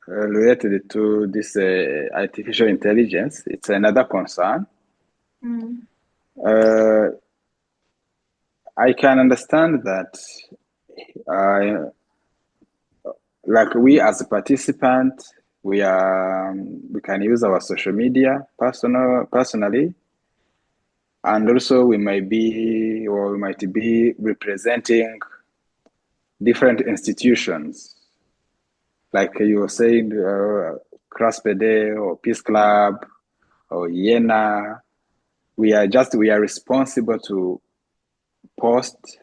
related to this artificial intelligence. It's another concern. I can understand that like we as a participant, we can use our social media personally, and also we might be representing different institutions, like you were saying, CRASPD or Peace Club or IENA. We are responsible to post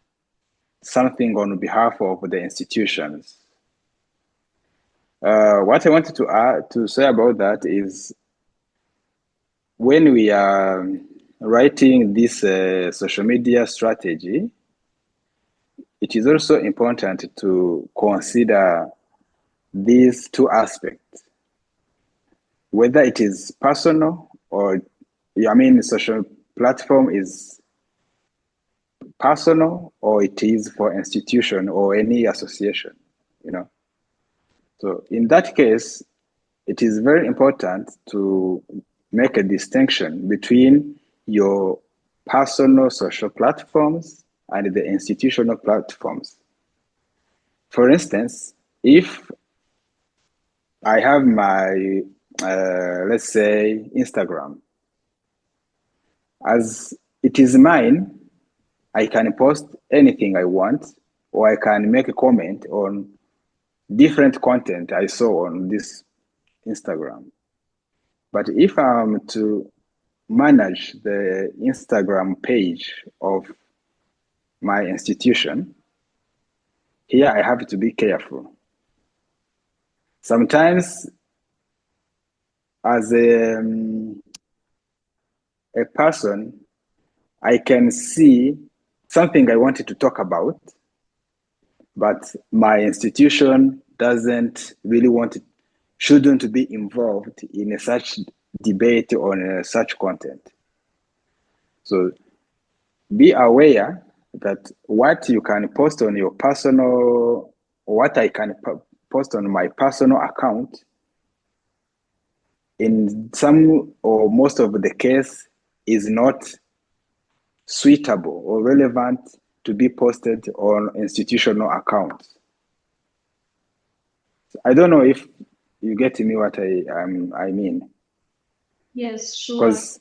something on behalf of the institutions. What I wanted to say about that is when we are writing this social media strategy, it is also important to consider these two aspects, whether it is personal or, social platform is personal or it is for institution or any association, So in that case, it is very important to make a distinction between your personal social platforms and the institutional platforms. For instance, if I have my let's say Instagram. As it is mine, I can post anything I want, or I can make a comment on different content I saw on this Instagram. But if I'm to manage the Instagram page of my institution, here I have to be careful. Sometimes, as a person, I can see something I wanted to talk about, but my institution doesn't really shouldn't be involved in such debate on such content. So be aware that what you can post on your personal, what I can post on my personal account, in some or most of the case, is not suitable or relevant to be posted on institutional accounts. I don't know if you get me what I mean. Yes, sure. Because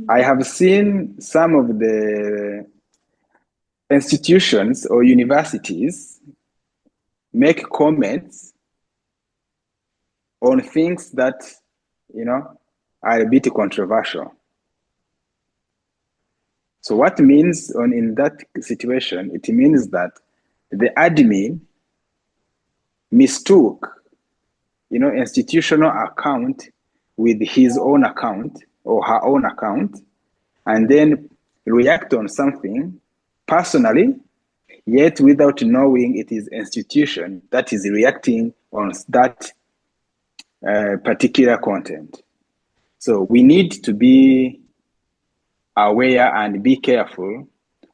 I have seen some of the institutions or universities make comments on things that, are a bit controversial. So what means in that situation, it means that the admin mistook, institutional account with his own account or her own account, and then react on something personally, yet without knowing it is institution that is reacting on that particular content. So we need to be aware and be careful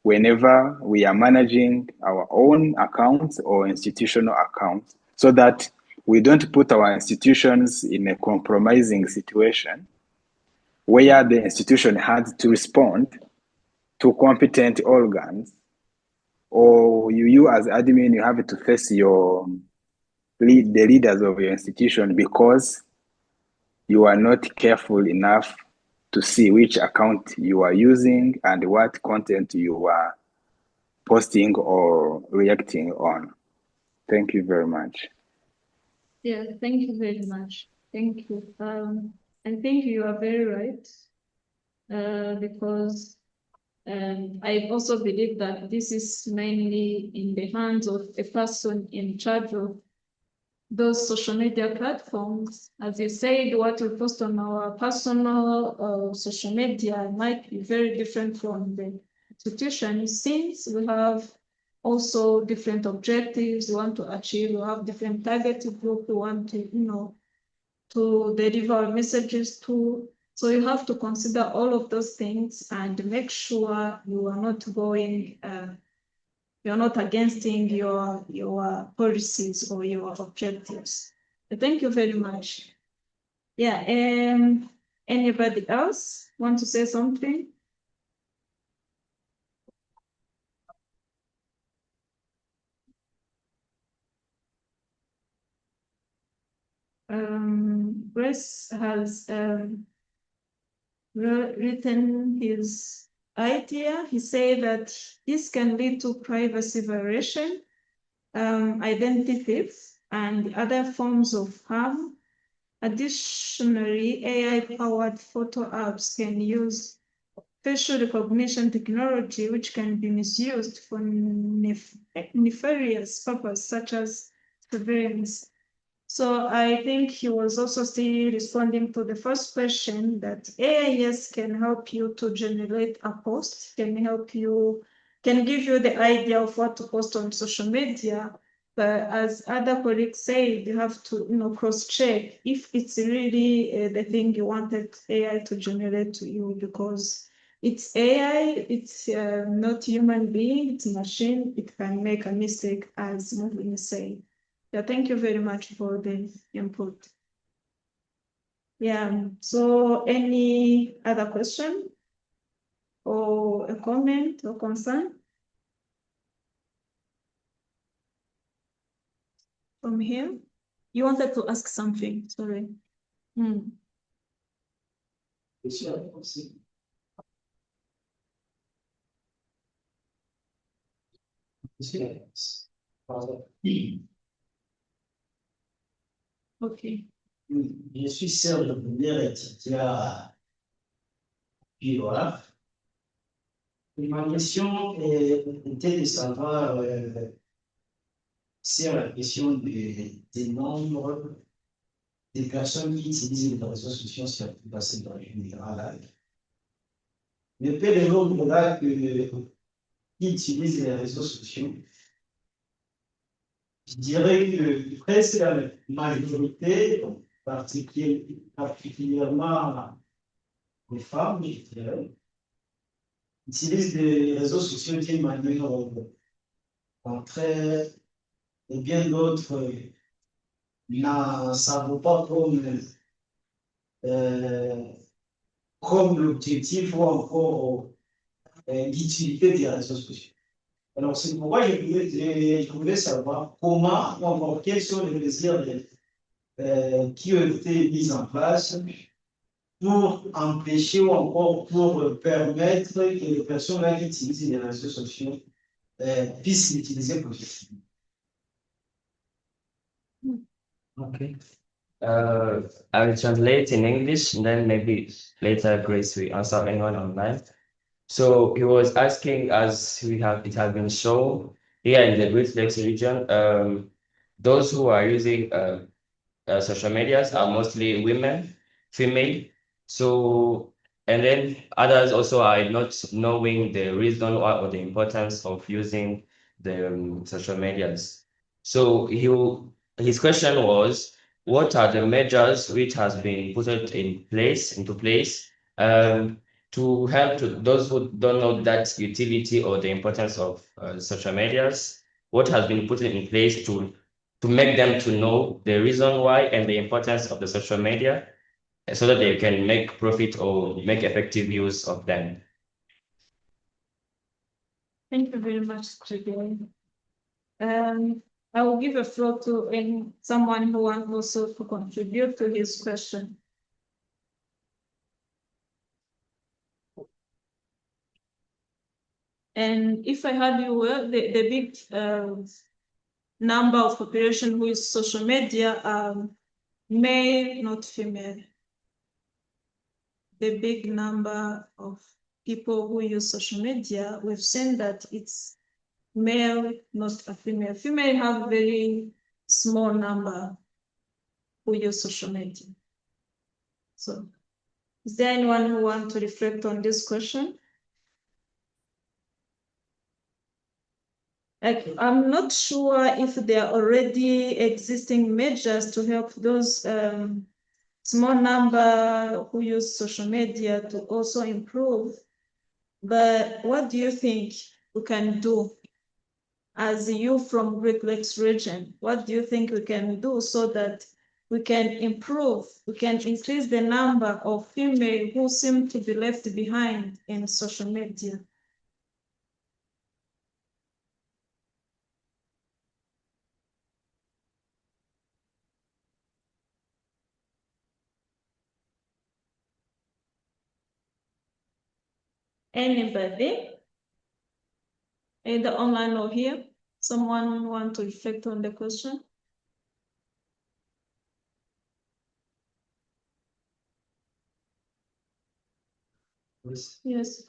whenever we are managing our own accounts or institutional accounts, so that we don't put our institutions in a compromising situation where the institution had to respond to competent organs, or you as admin, you have to face the leaders of your institution because you are not careful enough to see which account you are using and what content you are posting or reacting on. Thank you very much. Yeah, thank you very much. Thank you. I think you are very right, because I also believe that this is mainly in the hands of a person in charge of those social media platforms. As you said, what we post on our personal social media might be very different from the institution, since we have also different objectives we want to achieve. We have different targeted group we want to deliver our messages to. So you have to consider all of those things and make sure you are not going you're not against your policies or your objectives. Thank you very much. Yeah, anybody else want to say something? Grace has written his idea. He said that this can lead to privacy violation, identity theft, and other forms of harm. Additionally, AI-powered photo apps can use facial recognition technology, which can be misused for nefarious purposes such as surveillance. So I think he was also still responding to the first question that AI, yes, can help you to generate a post, can give you the idea of what to post on social media. But as other colleagues said, you have to cross-check if it's really the thing you wanted AI to generate to you, because it's AI, it's not human being, it's a machine, it can make a mistake, as Mohini said. Yeah, thank you very much for the input. Yeah, so any other question or a comment or concern from him? You wanted to ask something, sorry. Mm. Okay. Je suis sûr de venir étudier à puis voilà. Et ma question était de savoir sur la question des nombres des personnes qui utilisent les réseaux sociaux sur la général. Mais peu de nombre là qui utilisent les réseaux sociaux, je dirais que presque la majorité, particulièrement les femmes, je dirais, utilisent les réseaux sociaux d'une manière contraire et bien d'autres n'en savent pas comme l'objectif ou encore l'utilité des réseaux sociaux. Alors, c'est pourquoi je voulais savoir comment ou encore quels sont les mesures qui ont été mises en place pour empêcher ou encore pour permettre que les personnes qui utilisent les réseaux sociaux puissent l'utiliser positivement. Okay. I will translate in English and then maybe later Grace will answer anyone online. So he was asking, as it has been shown here in the Great Lakes region, those who are using social medias are mostly women, female. So, and then others also are not knowing the reason or the importance of using the social medias. So his question was, what are the measures which has been put into place to help to those who don't know that utility or the importance of social medias? What has been put in place to make them to know the reason why and the importance of the social media so that they can make profit or make effective use of them. Thank you very much, Tribune. I will give a floor to someone who wants also to contribute to his question. And if I heard you well, the big number of population who use social media are male, not female. The big number of people who use social media, we've seen that it's male, not a female. Female have very small number who use social media. So is there anyone who wants to reflect on this question? I'm not sure if there are already existing measures to help those small number who use social media to also improve. But what do you think we can do as you from Great Lakes region? What do you think we can do so that we can improve, we can increase the number of female who seem to be left behind in social media? Anybody? Either online or here? Someone want to reflect on the question? Yes.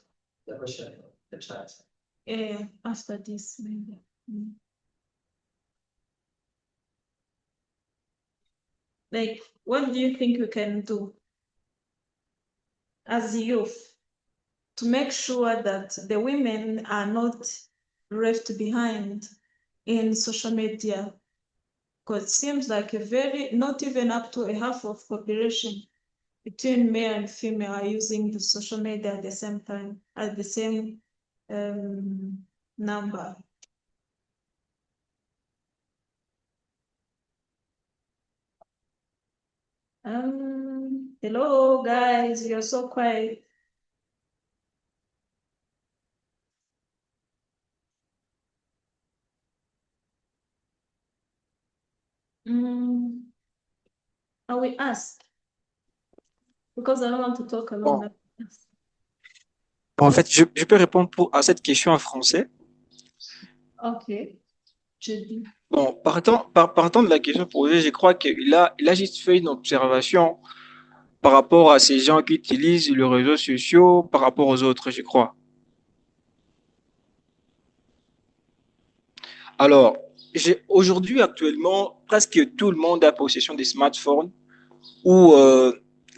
The question, the chat. Yeah, after this, maybe. Like, what do you think we can do as youth to make sure that the women are not left behind in social media? Because it seems like not even up to a half of population between male and female are using the social media at the same time, at the same number. Hello guys, you're so quiet. I will ask, Because I don't want to talk alone. Bon. Bon, en fait, je peux répondre à cette question en français. Ok. Je dis. Bon, partant de la question posée, je crois il a juste fait une observation par rapport à ces gens qui utilisent les réseaux sociaux par rapport aux autres, je crois. Alors, aujourd'hui, actuellement, presque tout le monde a possession des smartphones où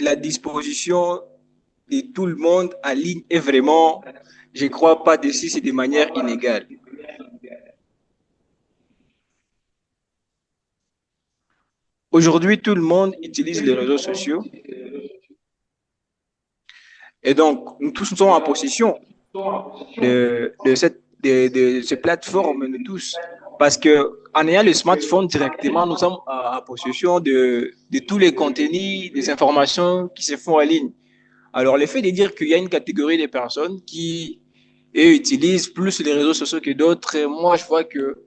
la disposition de tout le monde en ligne est vraiment, je crois pas dessus, c'est de manière inégale. Aujourd'hui, tout le monde utilise les réseaux sociaux et donc nous tous sommes en possession de ces plateformes, nous tous. Parce que en ayant le smartphone directement, nous sommes en possession de tous les contenus, des informations qui se font en ligne. Alors, le fait de dire qu'il y a une catégorie de personnes qui utilisent plus les réseaux sociaux que d'autres, moi, je vois que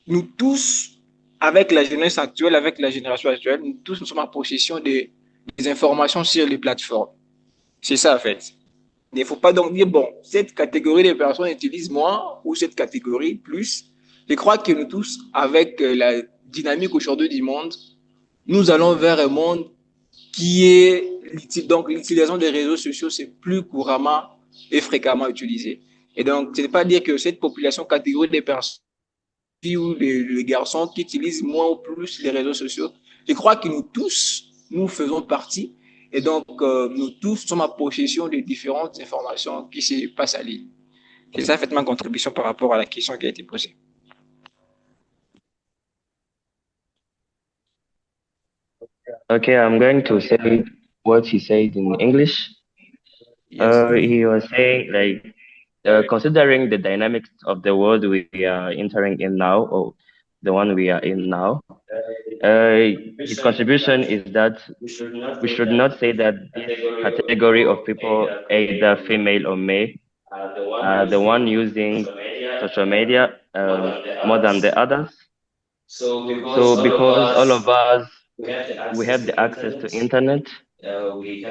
nous tous, avec la jeunesse actuelle, avec la génération actuelle, nous tous nous sommes en possession des informations sur les plateformes. C'est ça, en fait. Il ne faut pas donc dire, bon, cette catégorie de personnes utilisent moins ou cette catégorie plus. Je crois que nous tous, avec la dynamique aujourd'hui du monde, nous allons vers un monde qui est, donc l'utilisation des réseaux sociaux, c'est plus couramment et fréquemment utilisé. Et donc, ce n'est pas dire que cette population catégorie des personnes, filles ou les garçons qui utilisent moins ou plus les réseaux sociaux, je crois que nous tous, nous faisons partie. Et donc, nous tous sommes en possession de différentes informations qui se passent à ligne. Et ça fait ma contribution par rapport à la question qui a été posée. Okay, I'm going to say what he said in English. Yes. He was saying like considering the dynamics of the world we are entering in now, or the one we are in now, his contribution is that we should not say that this category of people, either female or male, are the one using social media more than the others. So because all of us, we have the access to internet, we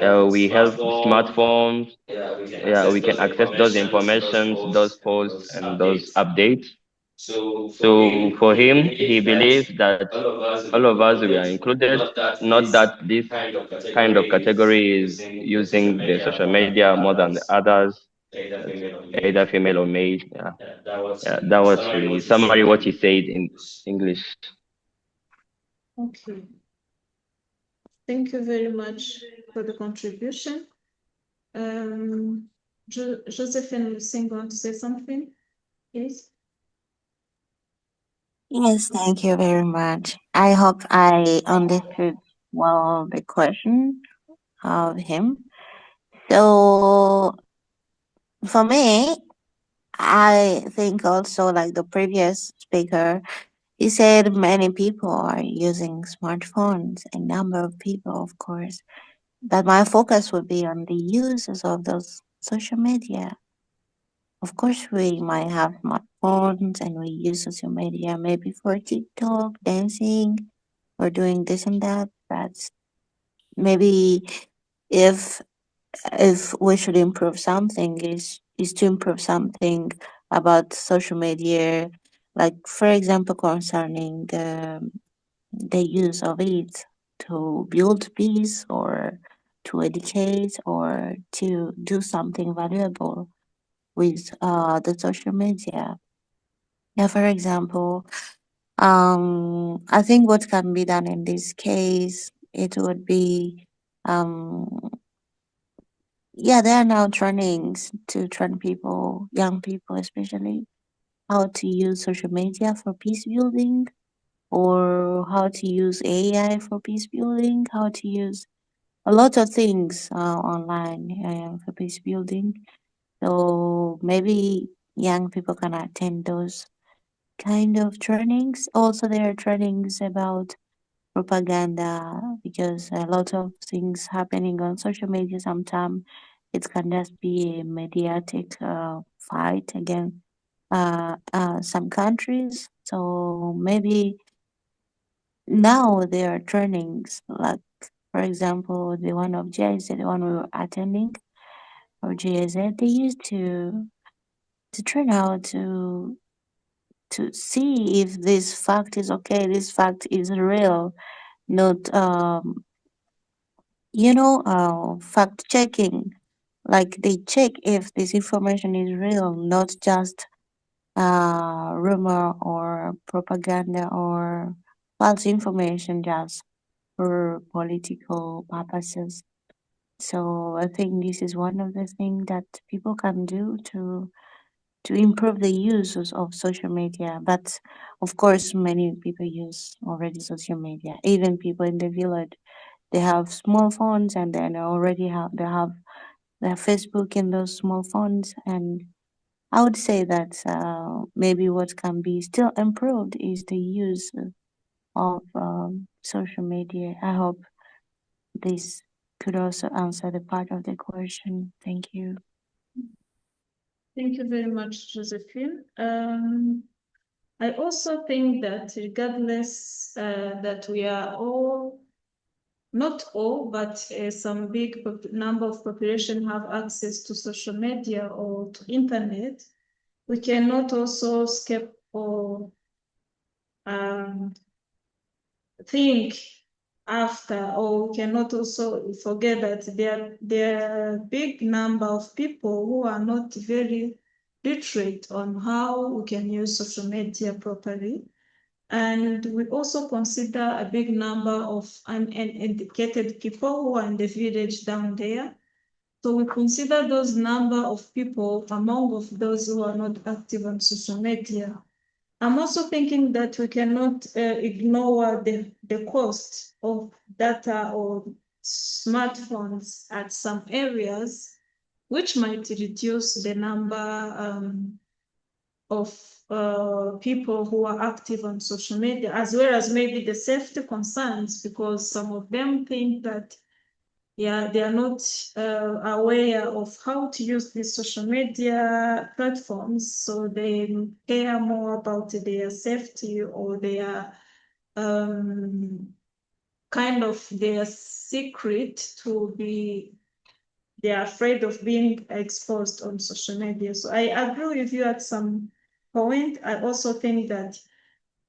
have smartphones, yeah, we can access those informations, those posts, and those updates. So for him, he believes that all of us we are included, not that this kind of category is using the social media more than the others, either female or male. Yeah, yeah, that was the summary what he said in English. Okay. Thank you very much for the contribution. Josephine Singh want to say something? Yes. Yes, thank you very much. I hope I understood well the question of him. So for me, I think also like the previous speaker, he said many people are using smartphones, a number of people, of course. But my focus would be on the uses of those social media. Of course, we might have smartphones and we use social media maybe for TikTok, dancing, or doing this and that. But maybe if we should improve something is to improve something about social media, like for example concerning the use of it to build peace or to educate or to do something valuable with the social media. Yeah, for example, I think what can be done in this case, it would be, yeah, there are now trainings to train people, young people especially, how to use social media for peace building, or how to use AI for peace building, how to use a lot of things online for peace building. So maybe young people can attend those kind of trainings. Also, there are trainings about propaganda because a lot of things happening on social media sometimes it can just be a mediatic fight against some countries. So maybe now there are trainings like, for for example, the one of GIZ, the one we were attending, or GIZ, they used to try out to see if this fact is okay, this fact is real, not fact checking. Like they check if this information is real, not just rumor or propaganda or false information just for political purposes. So I think this is one of the things that people can do to improve the uses of social media. But of course, many people use already social media. Even people in the village, they have small phones and then they have their Facebook in those small phones. And I would say that maybe what can be still improved is the use of social media. I hope this could also answer the part of the question. Thank you. Thank you very much, Josephine. I also think that regardless that we are all, not all, but some big number of population have access to social media or to internet, we cannot also skip or think after, or we cannot also forget that there are big number of people who are not very literate on how we can use social media properly. And we also consider a big number of uneducated people who are in the village down there. So we consider those number of people among of those who are not active on social media. I'm also thinking that we cannot ignore the cost of data or smartphones at some areas, which might reduce the number of people who are active on social media, as well as maybe the safety concerns, because some of them think that they are not aware of how to use these social media platforms, so they care more about their safety or their kind of their secret to be, they're afraid of being exposed on social media. So I agree with you at some point. I also think that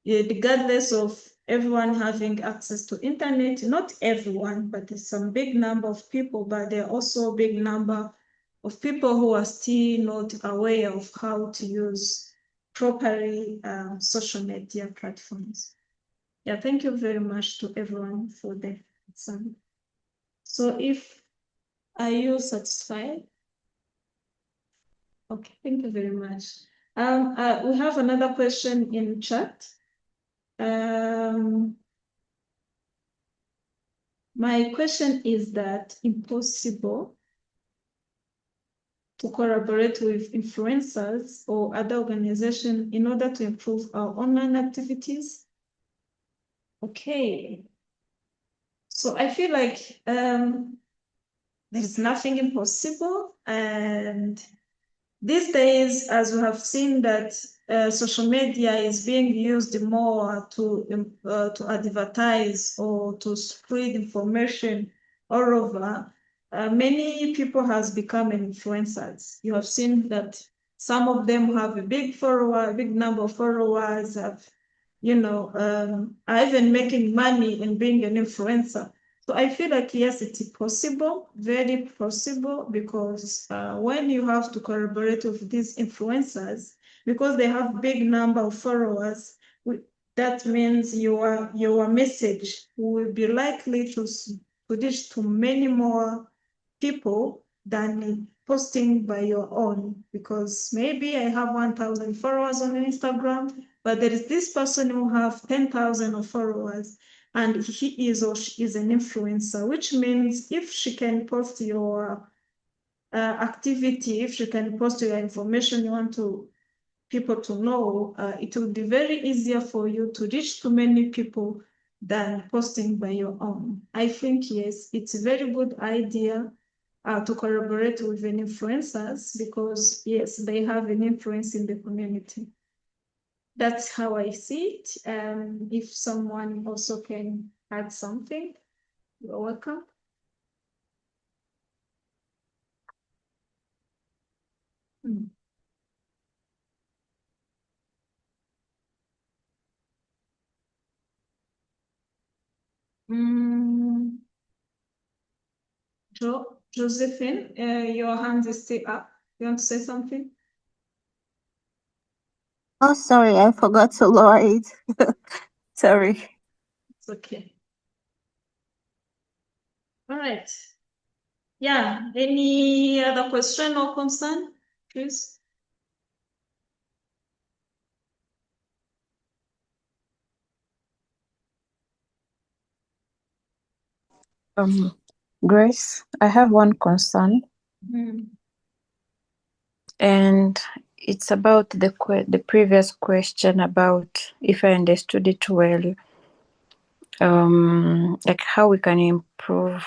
regardless of everyone having access to internet, not everyone, but there's some big number of people, but there are also a big number of people who are still not aware of how to use properly social media platforms. Yeah, thank you very much to everyone for the answer. So are you satisfied? Okay, thank you very much. We have another question in chat. My question is that impossible to collaborate with influencers or other organizations in order to improve our online activities? Okay. So I feel like there's nothing impossible, and these days, as we have seen that social media is being used more to advertise or to spread information all over, many people has become influencers. You have seen that some of them have a big number of followers, are even making money in being an influencer. So I feel like, yes, it's possible, very possible, because when you have to collaborate with these influencers, because they have big number of followers, that means your message will be likely to reach to many more people than posting by your own. Because maybe I have 1,000 followers on Instagram, but there is this person who have 10,000 of followers, and he is or she is an influencer, which means if she can post your activity, if she can post your information you want people to know, it will be very easier for you to reach to many people than posting by your own. I think, yes, it's a very good idea to collaborate with influencers, because, yes, they have an influence in the community. That's how I see it. If someone also can add something. You're welcome. Josephine, your hand is still up. You want to say something? Oh, sorry, I forgot to lower it. Sorry. It's okay. All right. Yeah, any other question or concern, please? Grace, I have one concern, and it's about the previous question about, if I understood it well, like how we can improve,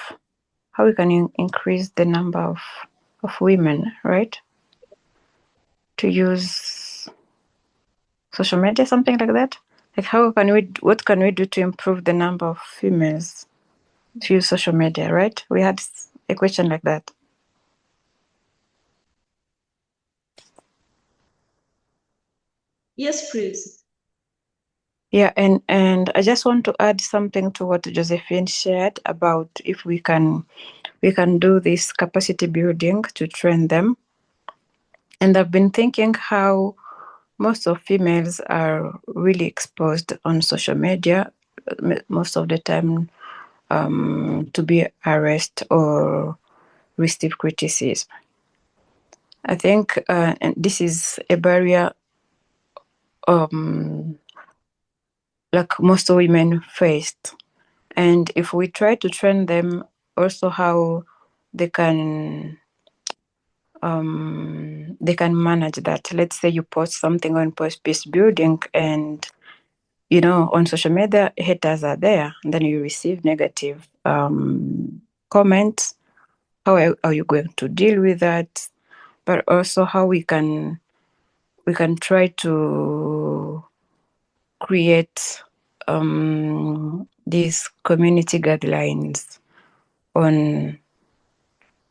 how we can increase the number of women, right? To use social media, something like that. Like what can we do to improve the number of females to use social media, right? We had a question like that. Yes, please. Yeah, and I just want to add something to what Josephine shared about if we can do this capacity building to train them. And I've been thinking how most of females are really exposed on social media most of the time, to be harassed or receive criticism. I think and this is a barrier like most women faced. And if we try to train them also how they can manage that. Let's say you post something on post peace building, and on social media haters are there, and then you receive negative comments. How are you going to deal with that? But also how we can try to create these community guidelines on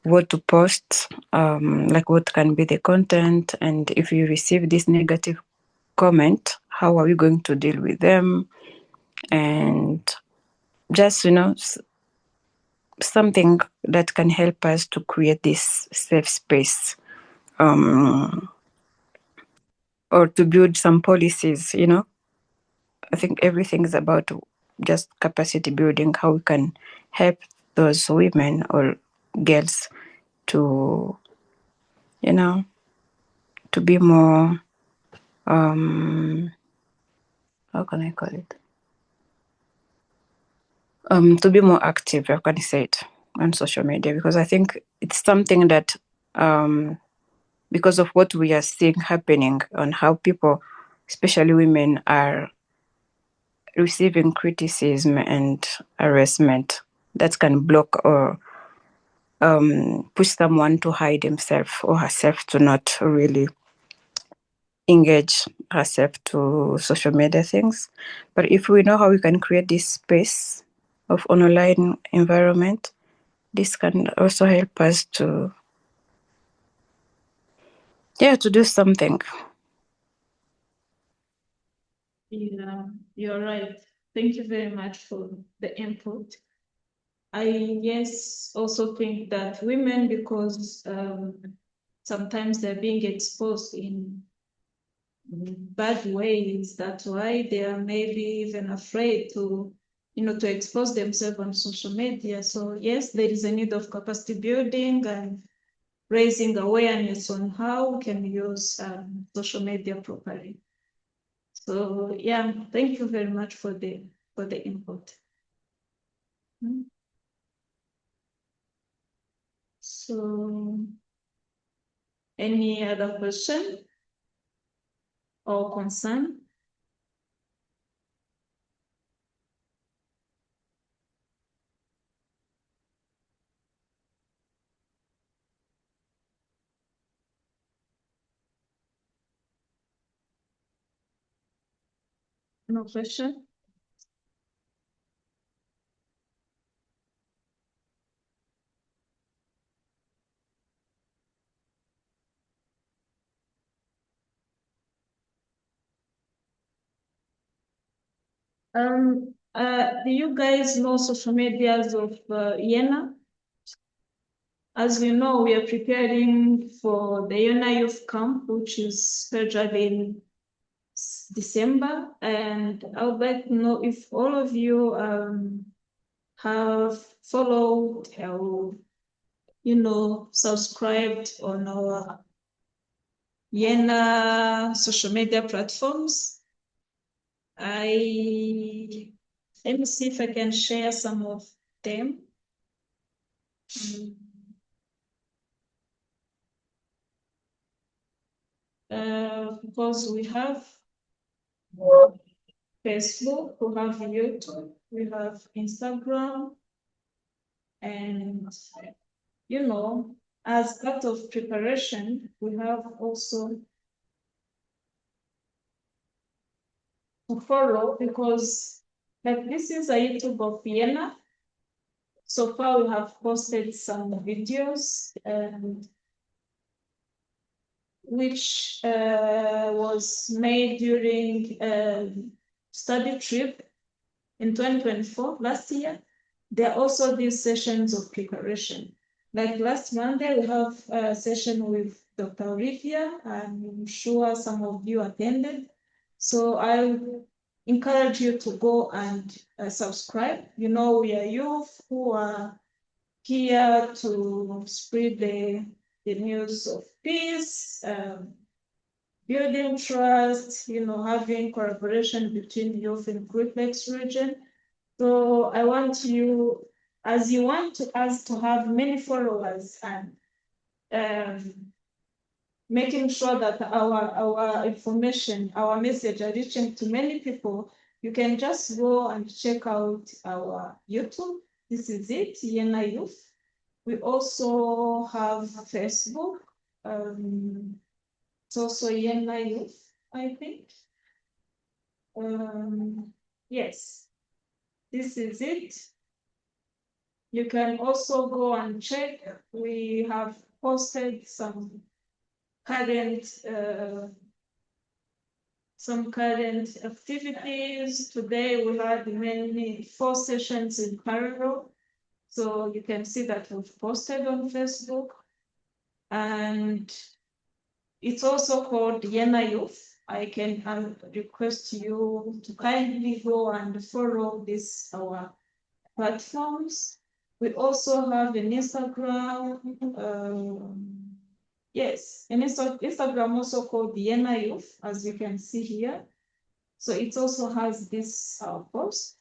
what to post, like what can be the content, and if you receive this negative comment, how are we going to deal with them? And just something that can help us to create this safe space, or to build some policies. I think everything is about just capacity building, how we can help those women or girls to to be more, how can I call it, to be more active, how can I say it, on social media, because I think it's something that, because of what we are seeing happening on how people, especially women, are receiving criticism and harassment, that can block or push someone to hide himself or herself, to not really engage herself to social media things. But if we know how we can create this space of online environment, this can also help us to do something. Yeah, you're right. Thank you very much for the input. I also think that women, because sometimes they're being exposed in bad ways, that's why they are maybe even afraid to expose themselves on social media. So yes, there is a need of capacity building and raising awareness on how we can use social media properly. So yeah, thank you very much for the input. So any other question or concern? No question? Do you guys know social medias of Yena? As you know, we are preparing for the Yena Youth Camp, which is scheduled in December, and I would like to know if all of you have followed or subscribed on our Yena social media platforms. Let me see if I can share some of them. Because we have Facebook, we have YouTube, we have Instagram, and as part of preparation, we have also to follow, because like this is a YouTube of Vienna. So far we have posted some videos which was made during a study trip in 2024, last year. There are also these sessions of preparation. Like last Monday, we have a session with Dr. Olivia, and I'm sure some of you attended. So I encourage you to go and subscribe. We are youth who are here to spread the news of peace, building trust, having collaboration between youth in Great Lakes region. So I want you, as you want us to have many followers and making sure that our information, our message are reaching to many people, you can just go and check out our YouTube. This is it, Yena Youth. We also have Facebook. It's also Yena Youth, I think. Yes, this is it. You can also go and check. We have posted some current activities. Today we had 4 sessions in parallel. So you can see that we've posted on Facebook. And it's also called Yena Youth. I can request you to kindly go and follow our platforms. We also have an Instagram. Yes, an Instagram also called Yena Youth, as you can see here. So it also has this post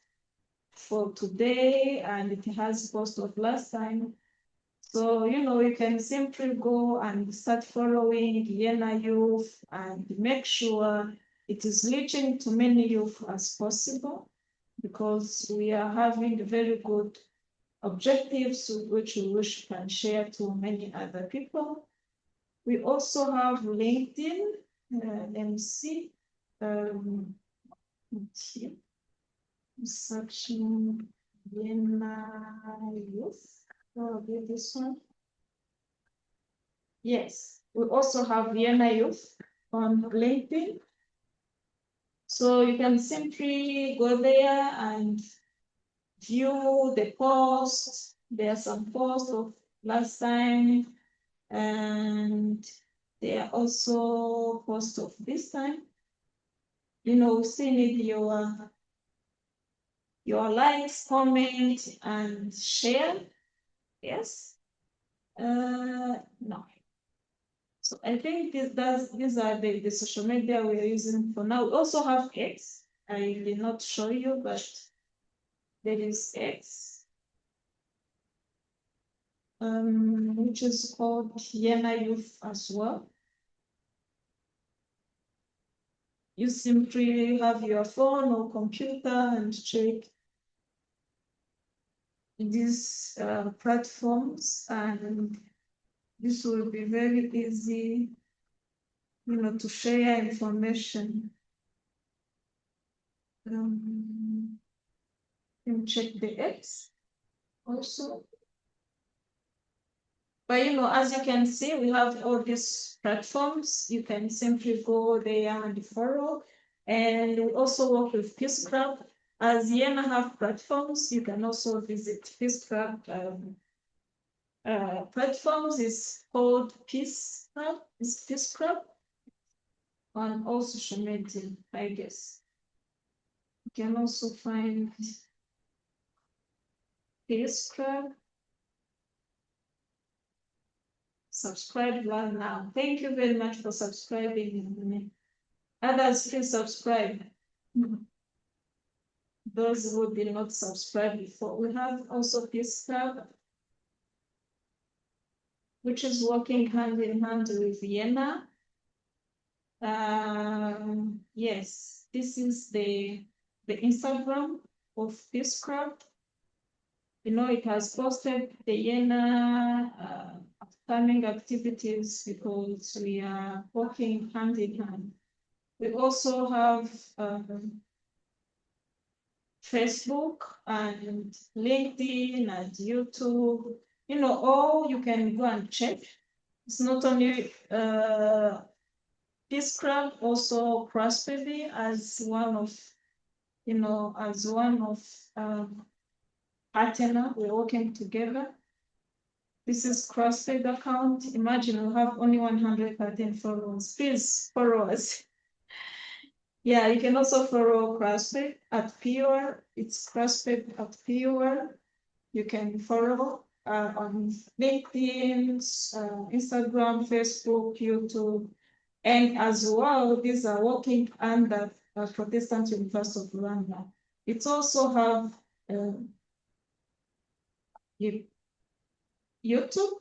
for today, and it has post of last time. So, you can simply go and start following Yena Youth and make sure it is reaching to many youth as possible, because we are having very good objectives which we wish can share to many other people. We also have LinkedIn. Let me see. Searching Yena Youth. Probably this one. Yes, we also have Yena Youth on LinkedIn. So you can simply go there and view the posts. There are some posts of last time, and there are also posts of this time. We still need your likes, comment, and share. Yes. No. So I think these are the social media we are using for now. We also have X. I did not show you, but there is X, which is called Yena Youth as well. You simply have your phone or computer and check these platforms, and this will be very easy, to share information. You check the X also. But as you can see, we have all these platforms. You can simply go there and follow. And we also work with Peace Club. as Yena have platforms, you can also visit Peace Club platforms. Is called Peace Club. It's Peace Club on all social media, I guess. You can also find Peace Club. Subscribe right now. Thank you very much for subscribing. Others, please subscribe. Those who did not subscribe before. We have also Peace Club, which is working hand in hand with Vienna. Yes, this is the Instagram of Peace Club. You know, it has posted the Vienna upcoming activities because we are working hand in hand. We also have Facebook and LinkedIn and YouTube. You know, all you can go and check. It's not only Peace Club, also Prosperity as one of, partner. We're working together. This is CrossFit account. Imagine we have only 113 followers. Please follow us. Yeah, you can also follow CrossFit at PUR. It's CrossFit at PUR. You can follow on LinkedIn, Instagram, Facebook, YouTube, and as well, these are working under Protestant University of Rwanda. It also have YouTube,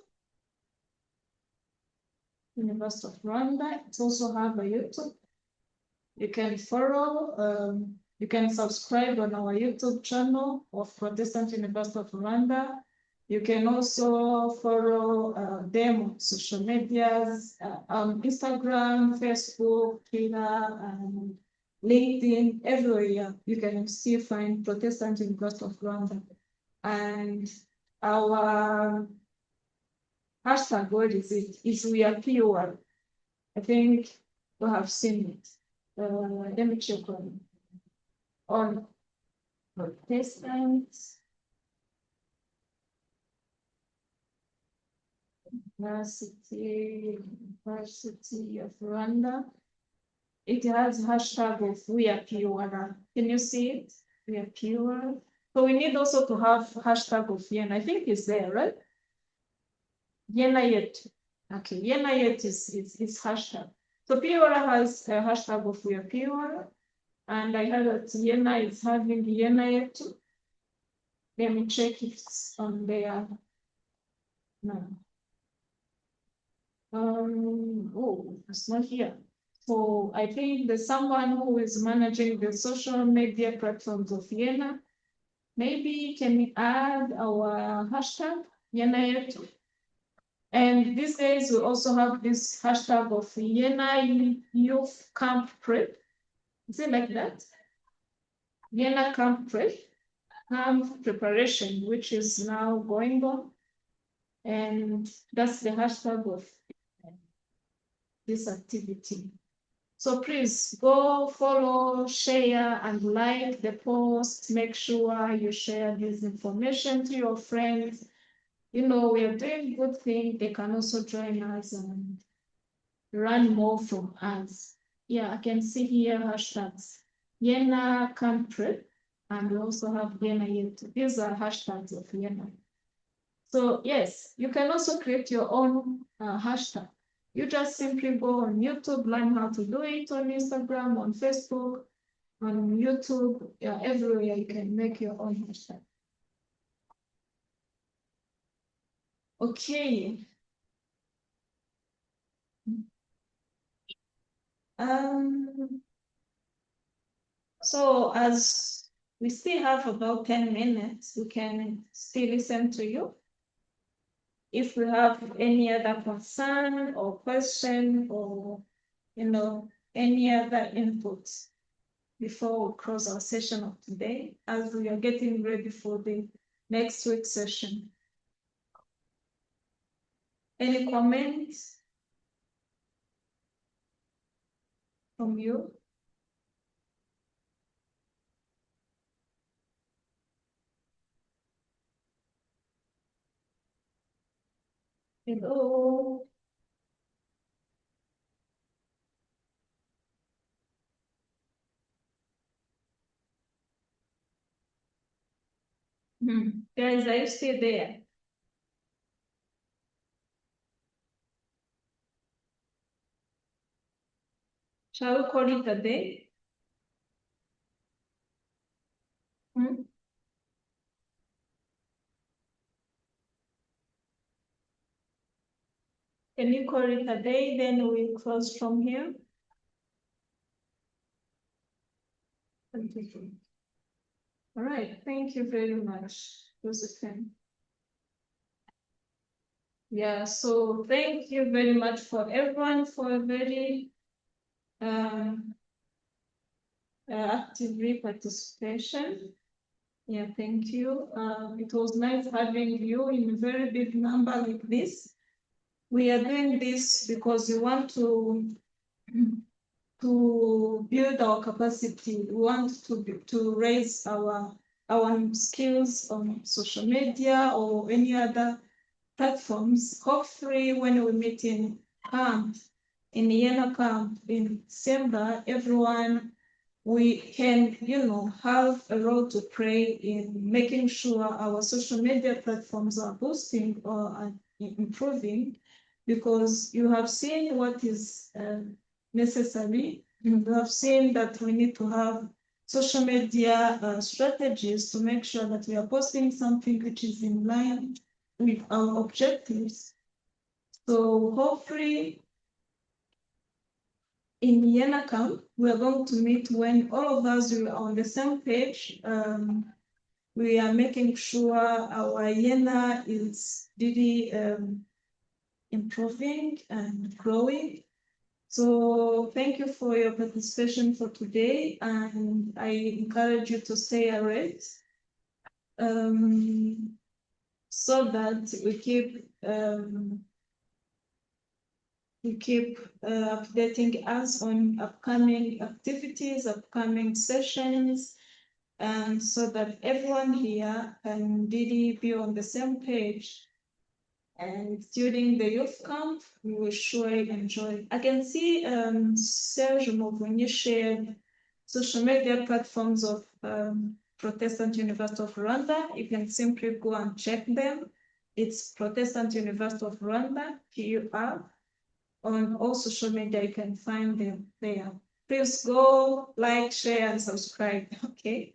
University of Rwanda. It also have a YouTube. You can follow, you can subscribe on our YouTube channel of Protestant University of Rwanda. You can also follow them on social medias, on Instagram, Facebook, Twitter, and LinkedIn, everywhere. You can still find Protestant University of Rwanda. And our hashtag, what is it? Is we are pure. I think you have seen it. Let me check on Protestants. University of Rwanda. It has hashtag of we are pure. Can you see it? We are pure. So we need also to have hashtag of Yena. I think it's there, right? Yena yet. Okay, Yena yet is hashtag. So pure has a hashtag of we are pure. And I heard that Yena is having Yena yet too. Let me check if it's on there. No. Oh, it's not here. So I think there's someone who is managing the social media platforms of Yena. Maybe can we add our hashtag Yena? And these days we also have this hashtag of Yena Youth Camp Prep. Is it like that? Yena Camp Prep, camp preparation, which is now going on. And that's the hashtag of this activity. So please go follow, share, and like the post. Make sure you share this information to your friends. You know, we are doing good things. They can also join us and learn more from us. Yeah, I can see here hashtags. Yena country, and we also have Yena YouTube. These are hashtags of Yena. So yes, you can also create your own hashtag. You just simply go on YouTube, learn how to do it on Instagram, on Facebook, on YouTube, everywhere you can make your own hashtag. Okay. So as we still have about 10 minutes, we can still listen to you. If you have any other concern or question or, any other inputs before we close our session of today, as we are getting ready for the next week's session. Any comments from you? Hello. Guys, are you still there? Shall we call it a day? Hmm? Can you call it a day? Then we close from here. All right. Thank you very much, Josephine. Yeah, so thank you very much for everyone for a very active participation. Yeah, thank you. It was nice having you in a very big number like this. We are doing this because we want to build our capacity. We want to raise our skills on social media or any other platforms. Hopefully, when we meet in camp, in Yena camp in December, everyone, we can, have a role to play in making sure our social media platforms are boosting or are improving, because you have seen what is necessary. You have seen that we need to have social media strategies to make sure that we are posting something which is in line with our objectives. So hopefully in Yena camp, we are going to meet when all of us are on the same page. We are making sure our Yena is really improving and growing. So thank you for your participation for today, and I encourage you to stay alert so that we keep updating us on upcoming activities, upcoming sessions, and so that everyone here can really be on the same page. And during the youth camp, we will surely enjoy. I can see Serge Movunyi shared social media platforms of Protestant University of Rwanda. You can simply go and check them. It's Protestant University of Rwanda, PUR. On all social media, you can find them there. Please go like, share, and subscribe, okay?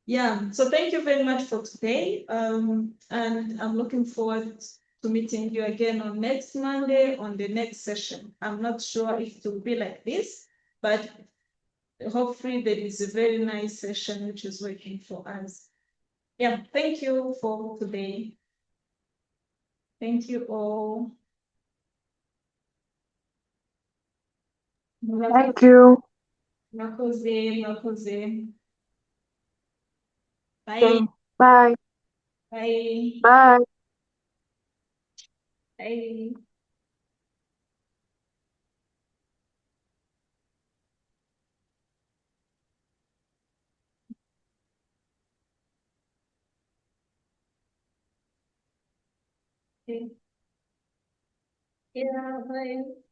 Yeah, so thank you very much for today. And I'm looking forward to meeting you again on next Monday on the next session. I'm not sure if it will be like this, but hopefully there is a very nice session which is waiting for us. Yeah, thank you for today. Thank you all. Thank you. Mwakoze. Bye. Okay. Bye. Bye. Bye. Bye. Okay. Yeah, bye.